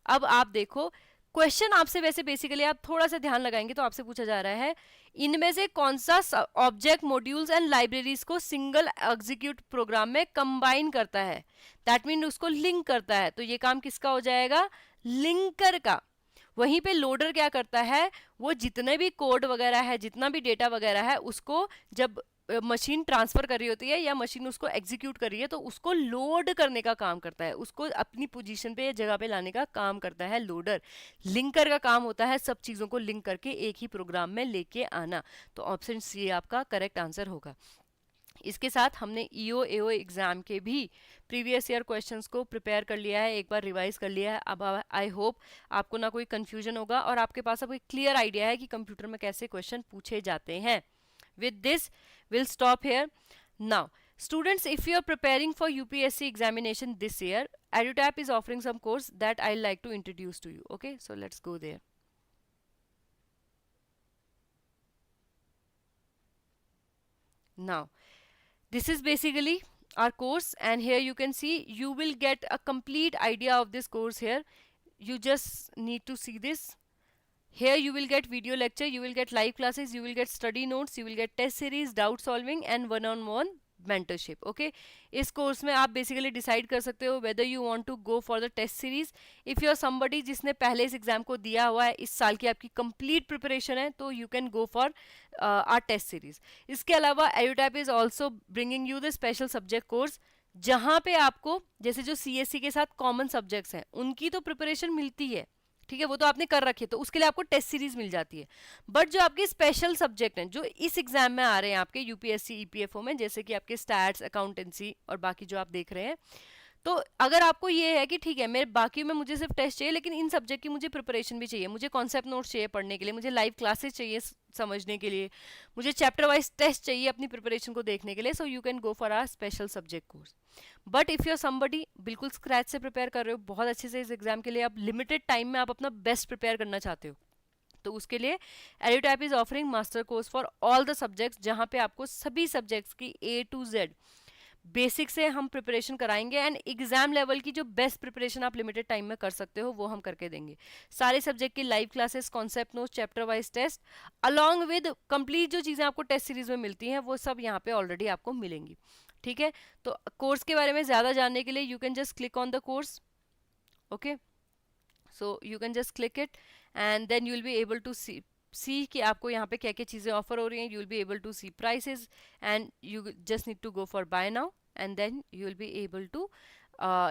अब आप देखो क्वेश्चन आपसे वैसे बेसिकली आप थोड़ा सा ध्यान लगाएंगे तो आपसे पूछा जा रहा है इनमें से कौन सा ऑब्जेक्ट मॉड्यूल्स एंड लाइब्रेरीज को सिंगल एग्जीक्यूट प्रोग्राम में कंबाइन करता है, दैट मीन उसको लिंक करता है। तो ये काम किसका हो जाएगा, लिंकर का। वहीं पे लोडर क्या करता है, वो जितने भी कोड वगैरह है, जितना भी डेटा वगैरह है, उसको जब मशीन ट्रांसफर कर रही होती है या मशीन उसको एग्जीक्यूट कर रही है तो उसको लोड करने का काम करता है, उसको अपनी पोजीशन पे या जगह पे लाने का काम करता है लोडर। लिंकर का काम होता है सब चीज़ों को लिंक करके एक ही प्रोग्राम में लेके आना। तो ऑप्शन सी आपका करेक्ट आंसर होगा। इसके साथ हमने ईओ एओ एग्जाम के भी प्रीवियस ईयर क्वेश्चंस को प्रिपेयर कर लिया है, एक बार रिवाइज कर लिया है। अब आई होप आपको ना कोई कंफ्यूजन होगा और आपके पास अब एक क्लियर आइडिया है कि कंप्यूटर में कैसे क्वेश्चन पूछे जाते हैं। With this, we'll stop here. Now, students, if you are preparing for UPSC examination this year, EduTap is offering some course that I'd like to introduce to you. Okay, so let's go there. Now, this is basically our course, and here you can see you will get a complete idea of this course here. You just need to see this. Here you will get video lecture, you will get live classes, you will get study notes, you will get test series, doubt solving and one-on-one mentorship. Okay, इस course में आप basically decide कर सकते हो whether you want to go for the test series. If you are somebody जिसने पहले इस exam को दिया हुआ है, इस साल की आपकी कंप्लीट प्रिपरेशन है, तो you can go for our test series. इसके अलावा EduTap is also bringing you the special subject course, जहाँ पे आपको जैसे जो CSC के साथ कॉमन सब्जेक्ट्स हैं उनकी तो प्रिपरेशन मिलती है, ठीक है, वो तो आपने कर रखी है, तो उसके लिए आपको टेस्ट सीरीज मिल जाती है। बट जो आपके स्पेशल सब्जेक्ट हैं जो इस एग्जाम में आ रहे हैं आपके यूपीएससी ईपीएफओ में, जैसे कि आपके स्टैट्स, अकाउंटेंसी और बाकी जो आप देख रहे हैं, तो अगर आपको ये है कि ठीक है मेरे बाकी में मुझे सिर्फ टेस्ट चाहिए लेकिन इन सब्जेक्ट की मुझे प्रिपरेशन भी चाहिए, मुझे कॉन्सेप्ट नोट्स चाहिए पढ़ने के लिए, मुझे लाइव क्लासेस चाहिए समझने के लिए, मुझे चैप्टर वाइज टेस्ट चाहिए अपनी प्रिपरेशन को देखने के लिए, so you can go for our special subject course. But if you are somebody बिल्कुल स्क्रैच से प्रिपेयर कर रहे हो बहुत अच्छे से इस एग्जाम के लिए, आप लिमिटेड टाइम में आप अपना बेस्ट प्रिपेयर करना चाहते हो, तो उसके लिए EduTap is offering master course for all the subjects, जहाँ पे आपको सभी सब्जेक्ट्स की A to Z बेसिक से हम प्रिपरेशन कराएंगे एंड एग्जाम लेवल की जो बेस्ट प्रिपरेशन आप लिमिटेड टाइम में कर सकते हो वो हम करके देंगे। सारे सब्जेक्ट की live classes, concept notes, chapter wise test along with complete जो चीज़ें आपको टेस्ट सीरीज में मिलती हैं वो सब यहाँ पे ऑलरेडी आपको मिलेंगी। ठीक है, तो कोर्स के बारे में ज़्यादा जानने के लिए you can just click on the course. Okay, so you can just click it and then you will be able to see कि आपको यहाँ पे क्या क्या चीज़ें ऑफर हो रही हैं, you will be able to see prices and you just need to go for buy now and then you will be able to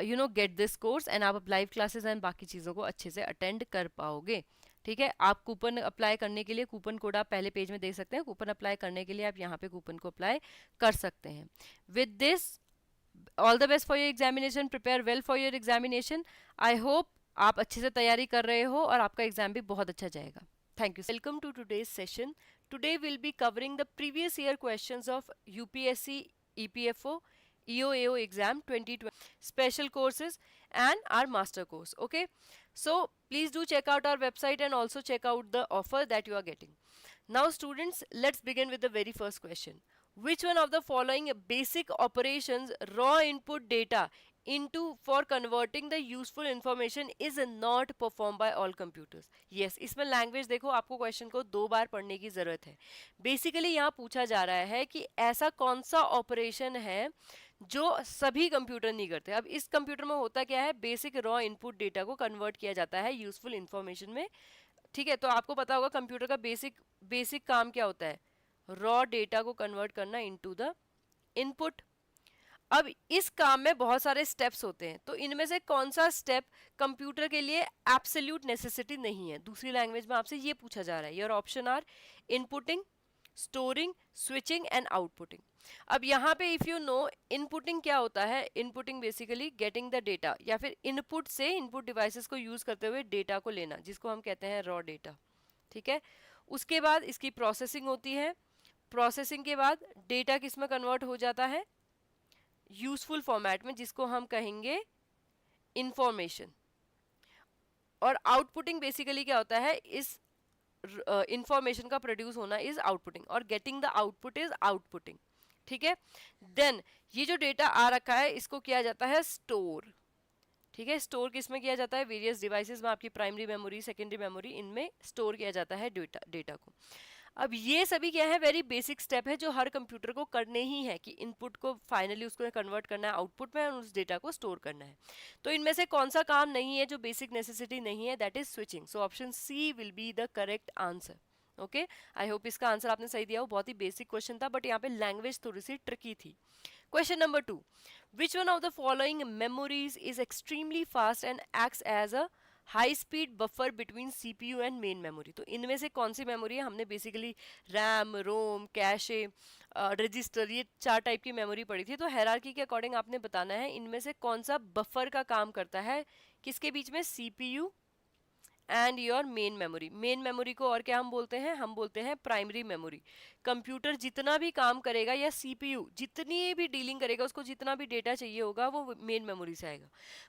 you know get this course and आप लाइव क्लासेस एंड बाकी चीज़ों को अच्छे से attend कर पाओगे। ठीक है, आप कूपन अप्लाई करने के लिए कूपन कोड आप पहले पेज में देख सकते हैं, कूपन अप्लाई करने के लिए आप यहाँ पे कूपन को अप्लाई कर सकते हैं। With this all the best for your examination, prepare well for your examination. I hope आप अच्छे से तैयारी कर रहे हो और आपका एग्जाम भी बहुत अच्छा जाएगा। Thank you. Welcome to today's session. Today we'll be covering the previous year questions of UPSC, EPFO, EOAO exam 2020 special courses and our master course. Okay. So please do check out our website and also check out the offer that you are getting. Now students, let's begin with the very first question. Which one of the following basic operations raw input data into for converting the useful information is not performed by all computers? Yes, इसमें language देखो, आपको question को 2 बार पढ़ने की जरूरत है. Basically यहाँ पूछा जा रहा है कि ऐसा कौन सा ऑपरेशन है जो सभी कंप्यूटर नहीं करते. अब इस कंप्यूटर में होता क्या है, बेसिक रॉ इनपुट डेटा को कन्वर्ट किया जाता है यूजफुल इंफॉर्मेशन में. ठीक है, तो आपको पता होगा कंप्यूटर का बेसिक काम क्या होता है, रॉ डेटा को कन्वर्ट करना इनटू द इनपुट. अब इस काम में बहुत सारे स्टेप्स होते हैं, तो इनमें से कौन सा स्टेप कंप्यूटर के लिए एब्सोल्यूट नेसेसिटी नहीं है. दूसरी लैंग्वेज में आपसे ये पूछा जा रहा है. Your option are inputting, storing, switching and outputting. अब यहाँ पे इफ यू नो इनपुटिंग क्या होता है, inputting basically getting the data या फिर इनपुट से इनपुट डिवाइसेस को यूज करते हुए डेटा को लेना, जिसको हम कहते हैं रॉ डेटा. ठीक है, उसके बाद इसकी प्रोसेसिंग होती है. प्रोसेसिंग के बाद डेटा किस में कन्वर्ट हो जाता है, यूजफुल फॉर्मेट में, जिसको हम कहेंगे इंफॉर्मेशन. और आउटपुटिंग बेसिकली क्या होता है, इस इंफॉर्मेशन का प्रोड्यूस होना इज आउटपुटिंग, और getting the output is outputting. ठीक है, देन ये जो डेटा आ रखा है इसको किया जाता है स्टोर. ठीक है, स्टोर किस में किया जाता है, वेरियस डिवाइसेस में, आपकी प्राइमरी मेमोरी, सेकेंडरी मेमोरी, इनमें स्टोर किया जाता है डेटा को. अब ये सभी क्या है, वेरी बेसिक स्टेप है जो हर कंप्यूटर को करने ही है कि इनपुट को फाइनली उसको कन्वर्ट करना है आउटपुट में और उस डेटा को स्टोर करना है. तो इनमें से कौन सा काम नहीं है जो बेसिक नेसेसिटी नहीं है, that is switching. So option C will be the correct answer. Okay, I hope इसका आंसर आपने सही दिया हो. बहुत ही बेसिक क्वेश्चन था, बट यहाँ पे लैंग्वेज थोड़ी सी ट्रिकी थी. Question number 2. Which one of the following memories is extremely fast and acts as a high speed buffer between CPU and main memory? तो इनमें से कौन सी मेमोरी है, हमने बेसिकली रैम, रोम, कैशे, रजिस्टर, ये 4 टाइप की मेमोरी पढ़ी थी. तो हायरार्की के अकॉर्डिंग आपने बताना है इनमें से कौन सा बफर का काम करता है, किसके बीच में, CPU and your main memory. Main memory को और क्या हम बोलते हैं, हम बोलते हैं प्राइमरी मेमोरी. कंप्यूटर जितना भी काम करेगा या सीपीयू जितनी भी डीलिंग करेगा, उसको जितना भी डेटा चाहिए होगा वो मेन मेमोरी से आएगा.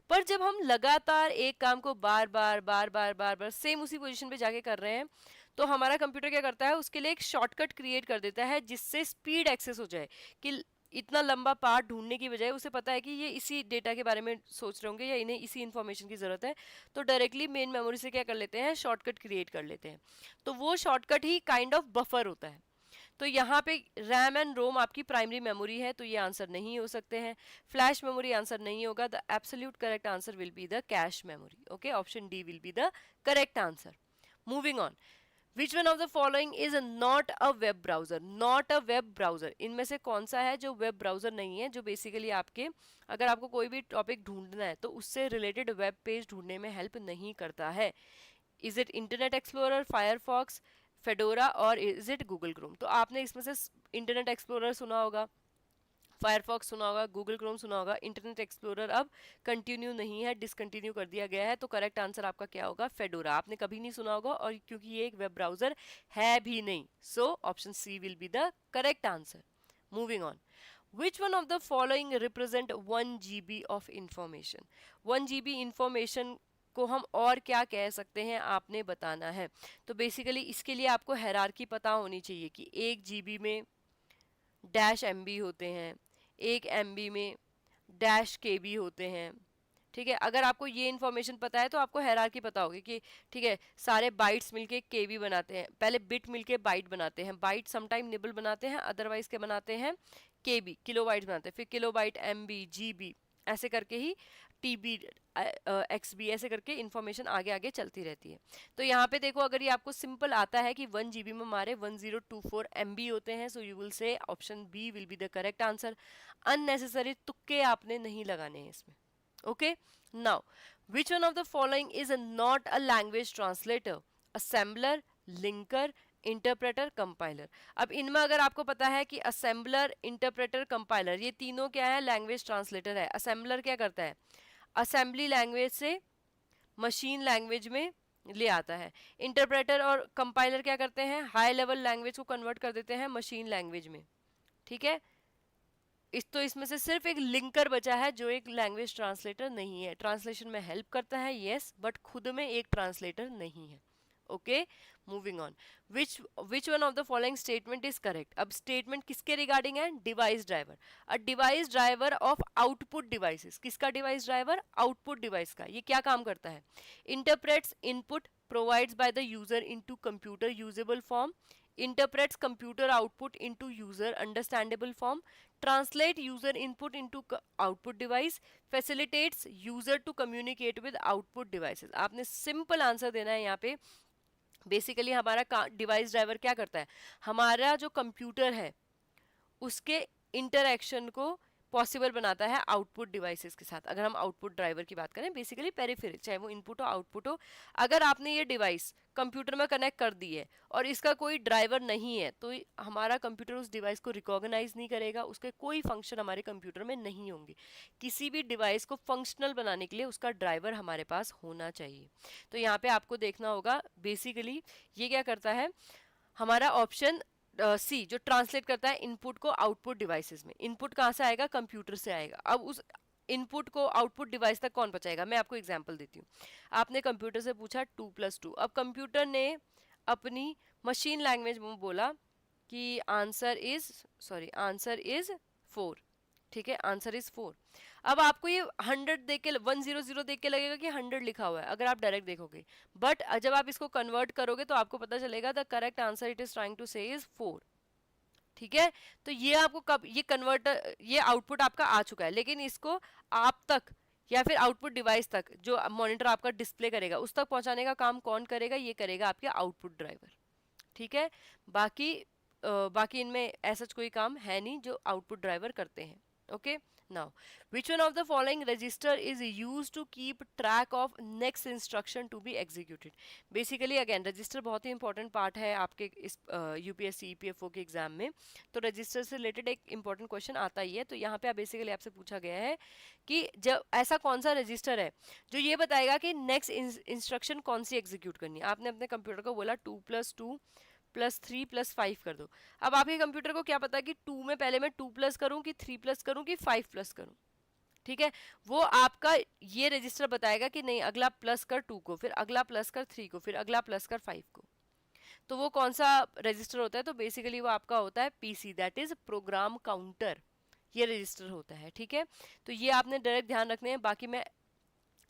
पर जब हम लगातार एक काम को बार बार सेम उसी पोजीशन पे जाके कर रहे हैं, तो हमारा कंप्यूटर क्या करता है, उसके लिए एक शॉर्टकट क्रिएट कर देता है जिससे स्पीड एक्सेस हो जाए. कि इतना लंबा पार्ट ढूंढने की बजाय उसे पता है कि ये इसी डेटा के बारे में सोच रहे होंगे या इन्हें इसी इन्फॉर्मेशन की ज़रूरत है, तो डायरेक्टली मेन मेमोरी से क्या कर लेते हैं, शॉर्टकट क्रिएट कर लेते हैं. तो वो shortcut he kind of buffer होता है. तो यहाँ पे रैम एंड रोम आपकी प्राइमरी मेमोरी है, तो ये आंसर नहीं हो सकते हैं. फ्लैश मेमोरी आंसर नहीं होगा. The absolute correct answer will be the cache memory. Okay, option D will be the correct answer. Moving on. Which one of the following is not a web browser? Not a web browser, इनमें से कौन सा है जो web browser नहीं है, जो basically आपके, अगर आपको कोई भी टॉपिक ढूंढना है तो उससे रिलेटेड वेब पेज ढूंढने में हेल्प नहीं करता है? Is it internet explorer, Firefox, fedora, और इज इट गूगल क्रोम? तो आपने इसमें से इंटरनेट एक्सप्लोरर सुना होगा, फायरफॉक्स सुना होगा, गूगल क्रोम सुना होगा. इंटरनेट एक्सप्लोरर अब कंटिन्यू नहीं है, डिसकंटिन्यू कर दिया गया है. तो करेक्ट आंसर आपका क्या होगा, फेडोरा. आपने कभी नहीं सुना होगा, और क्योंकि ये एक वेब ब्राउजर है भी नहीं, so option C will be the correct answer. Moving on. Which one of the following represent 1 GB of information? 1 GB information को हम और क्या कह सकते हैं, आपने बताना है. तो बेसिकली इसके लिए आपको हायरार्की पता होनी चाहिए कि 1 GB में डैश MB होते हैं, 1 MB में डैश KB होते हैं. ठीक है, अगर आपको ये इन्फॉर्मेशन पता है तो आपको हायरार्की पता होगी कि ठीक है, सारे बाइट्स मिलके KB बनाते हैं, पहले बिट मिलके बाइट बनाते हैं, बाइट समटाइम निबल बनाते हैं, अदरवाइज के बनाते हैं KB, किलोबाइट्स बनाते हैं, फिर किलोबाइट, MB, GB, ऐसे करके ही TB, XB, ऐसे करके इन्फॉर्मेशन आगे आगे चलती रहती है. तो यहाँ पे देखो, अगर ये आपको सिंपल आता है कि 1 GB में हमारे 1024 MB होते हैं, so you will say option B will be the correct answer. Unnecessary तुक्के आपने नहीं लगाने हैं इसमें. Okay, now which one of the following is not a language translator? Assembler, linker, interpreter, compiler. अब इनमें अगर आपको पता है कि असेंबलर, इंटरप्रेटर, कंपाइलर, ये तीनों क्या है, लैंग्वेज ट्रांसलेटर है. असेंबलर क्या करता है, असेंबली लैंग्वेज से मशीन लैंग्वेज में ले आता है. इंटरप्रेटर और कंपाइलर क्या करते हैं, हाई लेवल लैंग्वेज को कन्वर्ट कर देते हैं मशीन लैंग्वेज में. ठीक है, इसमें से सिर्फ एक लिंकर बचा है जो एक लैंग्वेज ट्रांसलेटर नहीं है। ट्रांसलेशन में हेल्प करता है यस, बट खुद में एक ट्रांसलेटर नहीं है। Okay, moving on. Which one of the following statement is correct. अब स्टेटमेंट किसके रिगार्डिंग है? Device driver. A device driver of output devices. किसका डिवाइस ड्राइवर? आउटपुट डिवाइस का। ये क्या काम करता है? Interprets input provides by the user into computer usable form, interprets computer output into user understandable form, translate user input into output device, facilitates user to communicate with output devices। आपने simple answer देना है यहाँ पे। Basically हमारा device driver क्या करता है? हमारा जो कंप्यूटर है उसके इंटरैक्शन को पॉसिबल बनाता है आउटपुट डिवाइसेस के साथ। अगर हम आउटपुट ड्राइवर की बात करें, बेसिकली पेरिफेरल, चाहे वो इनपुट हो आउटपुट हो, अगर आपने ये डिवाइस कंप्यूटर में कनेक्ट कर दी है और इसका कोई ड्राइवर नहीं है तो हमारा कंप्यूटर उस डिवाइस को रिकॉग्नाइज नहीं करेगा, उसके कोई फंक्शन हमारे कंप्यूटर में नहीं होंगे। किसी भी डिवाइस को फंक्शनल बनाने के लिए उसका ड्राइवर हमारे पास होना चाहिए। तो यहाँ पे आपको देखना होगा बेसिकली ये क्या करता है, हमारा ऑप्शन सी जो ट्रांसलेट करता है इनपुट को आउटपुट डिवाइसेस में। इनपुट कहाँ से आएगा? कंप्यूटर से आएगा। अब उस इनपुट को आउटपुट डिवाइस तक कौन पहुंचाएगा? मैं आपको एग्जांपल देती हूँ। आपने कंप्यूटर से पूछा 2+2। अब कंप्यूटर ने अपनी मशीन लैंग्वेज में बोला कि आंसर इज 4। ठीक है, आंसर इज 4। अब आपको ये 100 देख के 100 देख के लगेगा कि 100 लिखा हुआ है अगर आप डायरेक्ट देखोगे, बट जब आप इसको कन्वर्ट करोगे तो आपको पता चलेगा the correct answer it is trying to say is 4। ठीक है, तो ये आपको कब ये कन्वर्टर, ये आउटपुट आपका आ चुका है, लेकिन इसको आप तक या फिर आउटपुट डिवाइस तक जो मॉनिटर आपका डिस्प्ले करेगा उस तक पहुंचाने का काम कौन करेगा? ये करेगा आपके आउटपुट ड्राइवर। ठीक है, बाकी इनमें ऐसा कोई काम है नहीं जो आउटपुट ड्राइवर करते हैं। Okay, now which one of the following register is used to keep track of next instruction to be executed? Basically again register बहुत ही important part है आपके इस UPSC EPFO के एग्जाम में। तो रजिस्टर से रिलेटेड एक important क्वेश्चन आता ही है। तो यहाँ पे आप बेसिकली आपसे पूछा गया है कि जब ऐसा कौन सा रजिस्टर है जो ये बताएगा कि नेक्स्ट इंस्ट्रक्शन कौन सी एग्जीक्यूट करनी है। आपने अपने कंप्यूटर को बोला 2+2 +3+5 कर दो। अब आपके कंप्यूटर को क्या पता कि 2 में पहले मैं 2+ करूं कि 3+ करूं कि 5+ करूं। ठीक है, वो आपका ये रजिस्टर बताएगा कि नहीं अगला प्लस कर 2 को, फिर अगला प्लस कर 3 को, फिर अगला प्लस कर 5 को। तो वो कौन सा रजिस्टर होता है? तो बेसिकली वो आपका होता है PC, that is program counter. ये रजिस्टर होता है। ठीक है, तो ये आपने डायरेक्ट ध्यान रखने हैं। बाकी मैं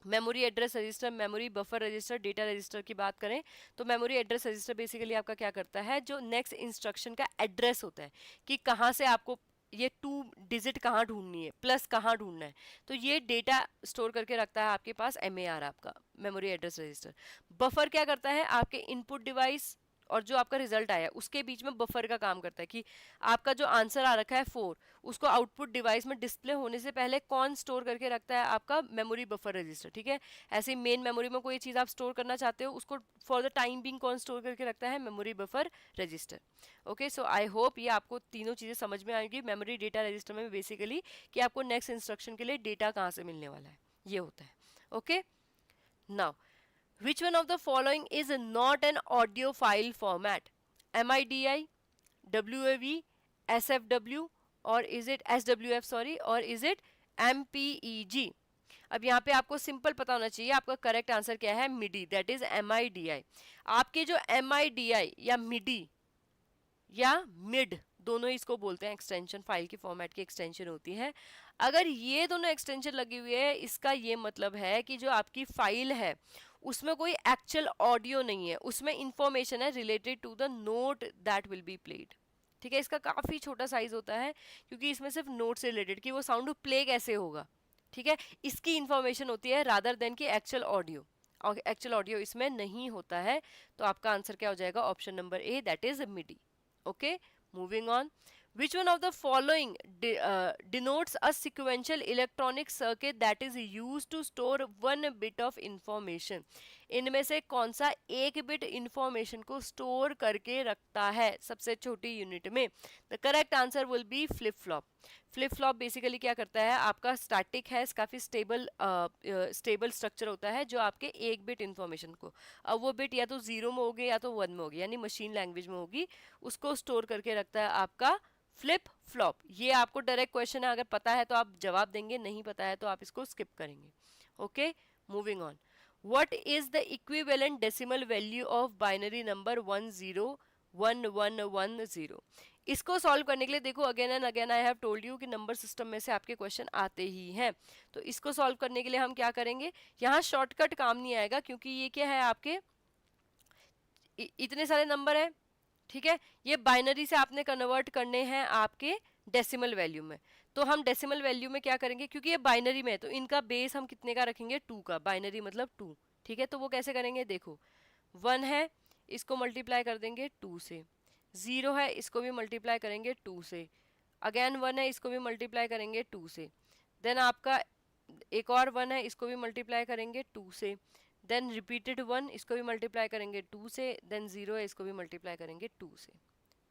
memory address register, memory buffer register, data register की बात करें तो मेमोरी एड्रेस रजिस्टर बेसिकली आपका क्या करता है, जो नेक्स्ट इंस्ट्रक्शन का एड्रेस होता है कि कहाँ से आपको ये 2 डिजिट कहाँ ढूंढनी है, प्लस कहाँ ढूंढना है, तो ये डेटा स्टोर करके रखता है आपके पास MAR, आपका मेमोरी एड्रेस रजिस्टर। बफर क्या करता है, आपके इनपुट डिवाइस और जो आपका रिजल्ट आया उसके बीच में बफर का काम करता है कि आपका जो आंसर आ रखा है 4 उसको आउटपुट डिवाइस में डिस्प्ले होने से पहले कौन स्टोर करके रखता है? आपका मेमोरी बफर रजिस्टर। ठीक है, ऐसे मेन मेमोरी में कोई चीज़ आप स्टोर करना चाहते हो उसको फॉर द टाइम बिंग कौन स्टोर करके रखता है? Memory buffer register. Okay, so I hope ये आपको तीनों चीज़ें समझ में आएंगी। मेमोरी डेटा रजिस्टर में बेसिकली कि आपको नेक्स्ट इंस्ट्रक्शन के लिए डेटा कहाँ से मिलने वाला है ये होता है। Okay, now which one of the following is not an audio file format? MIDI, WAV, SFW, or is it SWF, sorry, or is it MPEG? अब यहाँ पे आपको सिंपल पता होना चाहिए आपका करेक्ट आंसर क्या है, मिडी, दैट इज MIDI। आपके जो MIDI या मिडी या मिड दोनों ही इसको बोलते हैं, एक्सटेंशन फाइल की फॉर्मेट की एक्सटेंशन होती है। अगर ये दोनों एक्सटेंशन लगी हुई है इसका ये मतलब है कि जो आपकी फाइल है उसमें कोई एक्चुअल ऑडियो नहीं है, उसमें इंफॉर्मेशन है related to the note that will be played. ठीक है, इसका काफ़ी छोटा साइज होता है क्योंकि इसमें सिर्फ नोट से रिलेटेड कि वो साउंड प्ले कैसे होगा, ठीक है, इसकी इंफॉर्मेशन होती है रादर देन कि एक्चुअल ऑडियो। और एक्चुअल ऑडियो इसमें नहीं होता है, तो आपका आंसर क्या हो जाएगा, option number A, that is MIDI. Okay, moving on, which one of the following denotes a sequential electronic circuit that is used to store one bit of information? इनमें से कौन सा एक बिट इंफॉर्मेशन को store करके रखता है सबसे छोटी यूनिट में? The correct answer will be flip flop. Flip flop basically क्या करता है, आपका स्टैटिक है, काफ़ी स्टेबल स्ट्रक्चर होता है जो आपके एक बिट इंफॉर्मेशन को, अब वो बिट या तो 0 में होगी या तो 1 में होगी, यानी मशीन लैंग्वेज में होगी, उसको स्टोर करके रखता है आपका फ्लिप फ्लॉप, ये आपको डायरेक्ट क्वेश्चन है, अगर पता है तो आप जवाब देंगे, नहीं पता है तो आप इसको स्किप करेंगे। Okay, moving on. What is the equivalent decimal value of binary number 101110? इसको सॉल्व करने के लिए देखो, again and again I have told you कि नंबर सिस्टम में से आपके क्वेश्चन आते ही हैं। तो इसको सॉल्व करने के लिए हम क्या करेंगे, यहाँ शॉर्टकट काम नहीं आएगा, क्योंकि ये क्या है, आपके इतने सारे नंबर है, ठीक है, ये बाइनरी से आपने कन्वर्ट करने हैं आपके डेसिमल वैल्यू में। तो हम डेसिमल वैल्यू में क्या करेंगे, क्योंकि ये बाइनरी में है तो इनका बेस हम कितने का रखेंगे, 2 का, बाइनरी मतलब 2, ठीक है। तो वो कैसे करेंगे, देखो 1 है, इसको मल्टीप्लाई कर देंगे 2 से, 0 है, इसको भी मल्टीप्लाई करेंगे 2 से, अगेन 1 है, इसको भी मल्टीप्लाई करेंगे 2 से, देन आपका एक और 1 है, इसको भी मल्टीप्लाई करेंगे 2 से, देन रिपीटेड 1, इसको भी मल्टीप्लाई करेंगे 2 से, देन 0 है, इसको भी मल्टीप्लाई करेंगे 2 से,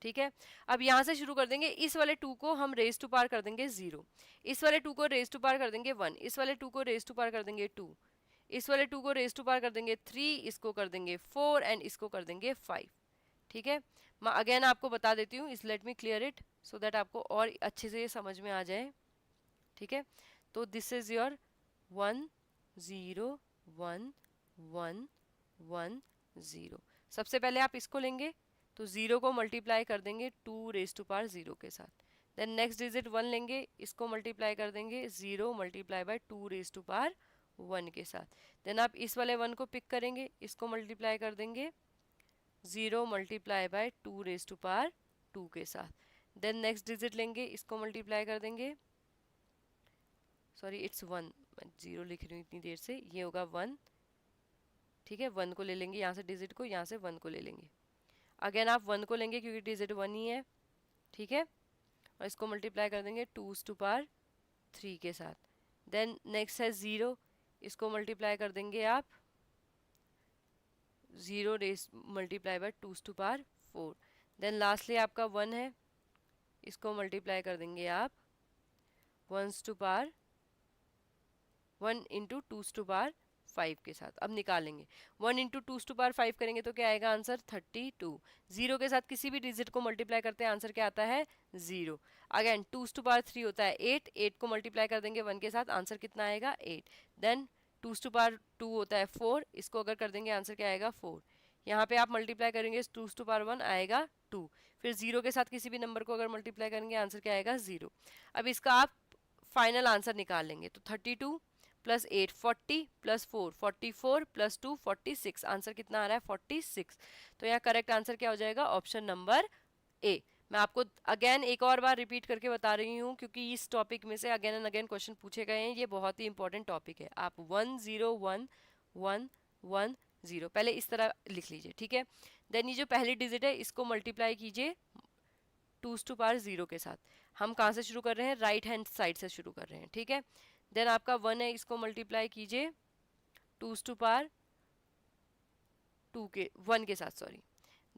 ठीक है। अब यहाँ से शुरू कर देंगे, इस वाले 2 को हम रेज टू पार कर देंगे 0, इस वाले 2 को रेज टू पार कर देंगे 1, इस वाले 2 को रेज टू पार कर देंगे 2, इस वाले 2 को रेज टू पार कर देंगे 3, इसको कर देंगे 4 एंड इसको कर देंगे 5, ठीक है। मैं अगेन आपको बता देती हूँ, इस let me clear it so that आपको और अच्छे से ये समझ में आ जाए, ठीक है। तो दिस इज योर 1 0 1 1 1 0। सबसे पहले आप इसको लेंगे तो 0 को मल्टीप्लाई कर देंगे 2 रेज टू पावर 0 के साथ, देन नेक्स्ट डिजिट 1 लेंगे, इसको मल्टीप्लाई कर देंगे 0 multiply by 2 raise to power 1 के साथ, देन आप इस वाले 1 को पिक करेंगे, इसको मल्टीप्लाई कर देंगे 0 multiply by 2 raise to power 2 के साथ, देन नेक्स्ट डिजिट लेंगे, इसको मल्टीप्लाई कर देंगे, सॉरी इट्स 1, 0 लिख रही हूँ इतनी देर से, ये होगा 1, ठीक है। 1 को ले लेंगे यहाँ से डिजिट को, यहाँ से 1 को ले लेंगे, अगेन आप 1 को लेंगे क्योंकि डिजिट 1 ही है, ठीक है, और इसको मल्टीप्लाई कर देंगे 2 टू पावर 3 के साथ, देन नेक्स्ट है 0, इसको मल्टीप्लाई कर देंगे आप 0 raise multiply by 2 to power 4, then lastly आपका 1 है, इसको मल्टीप्लाई कर देंगे आप 1 to power 1 into 2 to power 5 के साथ। अब निकालेंगे 1 इंटू 2 टू पावर 5 करेंगे तो क्या आएगा आंसर 32, 0 के साथ किसी भी डिजिट को मल्टीप्लाई करते हैं आंसर क्या आता है 0, अगेन 2 टू पावर 3 होता है 8, 8 को मल्टीप्लाई कर देंगे 1 के साथ आंसर कितना आएगा 8, देन 2 टू पावर 2 होता है 4, इसको अगर कर देंगे आंसर क्या आएगा 4, यहाँ पे आप मल्टीप्लाई करेंगे 2 टू पावर 1 आएगा 2, फिर 0 के साथ किसी भी नंबर को अगर मल्टीप्लाई करेंगे आंसर क्या आएगा 0। अब इसका आप फाइनल आंसर निकाल लेंगे तो 32 प्लस 8 40 प्लस 4 44 प्लस 2 46, आंसर कितना आ रहा है 46। तो यहाँ करेक्ट आंसर क्या हो जाएगा ऑप्शन नंबर ए। मैं आपको अगेन एक और बार रिपीट करके बता रही हूँ क्योंकि इस टॉपिक में से अगेन एंड अगेन क्वेश्चन पूछे गए हैं, ये बहुत ही इंपॉर्टेंट टॉपिक है। आप 1 0 1 1 1 0 पहले इस तरह लिख लीजिए, ठीक है। देन ये जो पहली डिजिट है इसको मल्टीप्लाई कीजिए 2 टू पावर 0 के साथ। हम कहाँ से शुरू कर रहे हैं, राइट हैंड साइड से शुरू कर रहे हैं, ठीक है। देन आपका 1 है, इसको मल्टीप्लाई कीजिए 2 टू पावर 2 के 1 के साथ, सॉरी।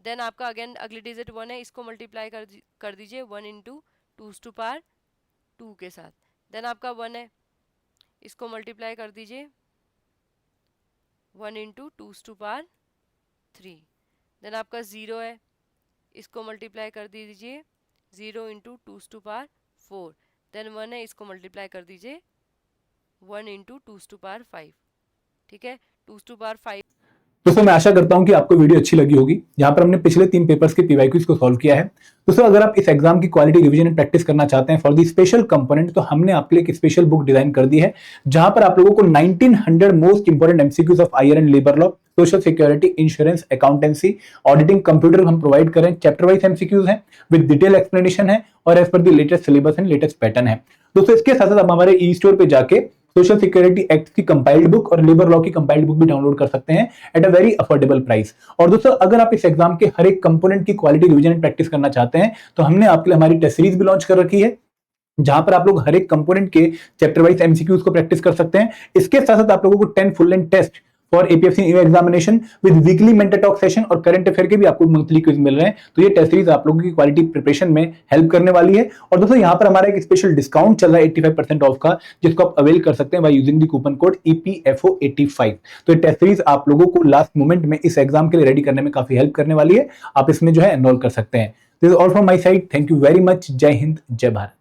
देन आपका अगेन अगली डिजिट 1 है, इसको मल्टीप्लाई कर दीजिए 1 इंटू 2 टू पावर 2 के साथ। देन आपका 1 है, इसको मल्टीप्लाई कर दीजिए 1 इंटू 2 टू पावर 3। देन आपका 0 है, इसको मल्टीप्लाई कर दीजिए 0 इंटू 2 टू पावर 4। देन 1 है, इसको मल्टीप्लाई कर दीजिए 1 इंटू 2 टू पावर 5, ठीक है, 2 टू पावर 5। दोस्तों मैं आशा करता हूं कि आपको वीडियो अच्छी लगी होगी। यहाँ पर हमने पिछले 3 पेपर्स के पीवाईक्यूज को सॉल्व किया है। दोस्तों अगर आप इस एग्जाम की क्वालिटी रिवीजन एंड प्रैक्टिस करना चाहते हैं फॉर दी स्पेशल कंपोनेंट, तो हमने आपके लिए एक स्पेशल बुक डिजाइन कर दी है जहां पर आप लोगों को 1900 most important MCQs of IR and labour law, social security, insurance, accountancy, auditing, computer हम प्रोवाइड करें। चैप्टर वाइज एमसीक्यूज हैं विद डिटेल एक्सप्लेनेशन है और as per the latest syllabus and latest pattern है। दोस्तों इसके साथ साथ आप हमारे ई स्टोर पे जाके सोशल सिक्योरिटी एक्ट की कंपाइल्ड बुक और लेबर लॉ की कंपाइल्ड बुक भी डाउनलोड कर सकते हैं at a very affordable price. और दोस्तों अगर आप इस एग्जाम के हर एक कंपोनेंट की क्वालिटी रिवीजन एंड प्रैक्टिस करना चाहते हैं तो हमने आपके लिए हमारी टेस्ट सीरीज भी लॉन्च कर रखी है जहां पर आप लोग हर एक कंपोनेंट के चैप्टर वाइज एमसीक्यूज को प्रैक्टिस कर सकते हैं। इसके साथ साथ आप लोगों को 10 full length test for APSC examination with weekly mentor talk session और करंट अफेयर के भी आपको मंथली क्विज मिल रहे हैं। तो ये टेस्ट सीरीज आप लोगों की क्वालिटी प्रिपरेशन में हेल्प करने वाली है। और दोस्तों यहाँ पर हमारा एक स्पेशल डिस्काउंट चल रहा है 85% ऑफ का, जिसको आप अवेल कर सकते हैं by using the coupon code EPFO85। तो ये टेस्ट सीरीज आप लोगों को लास्ट मोमेंट में इस एग्जाम के लिए रेडी करने में काफी हेल्प करने वाली है। आप इसमें जो है एनरोल कर सकते हैं। This is all from my side. Thank you very much. जय हिंद, जय भारत।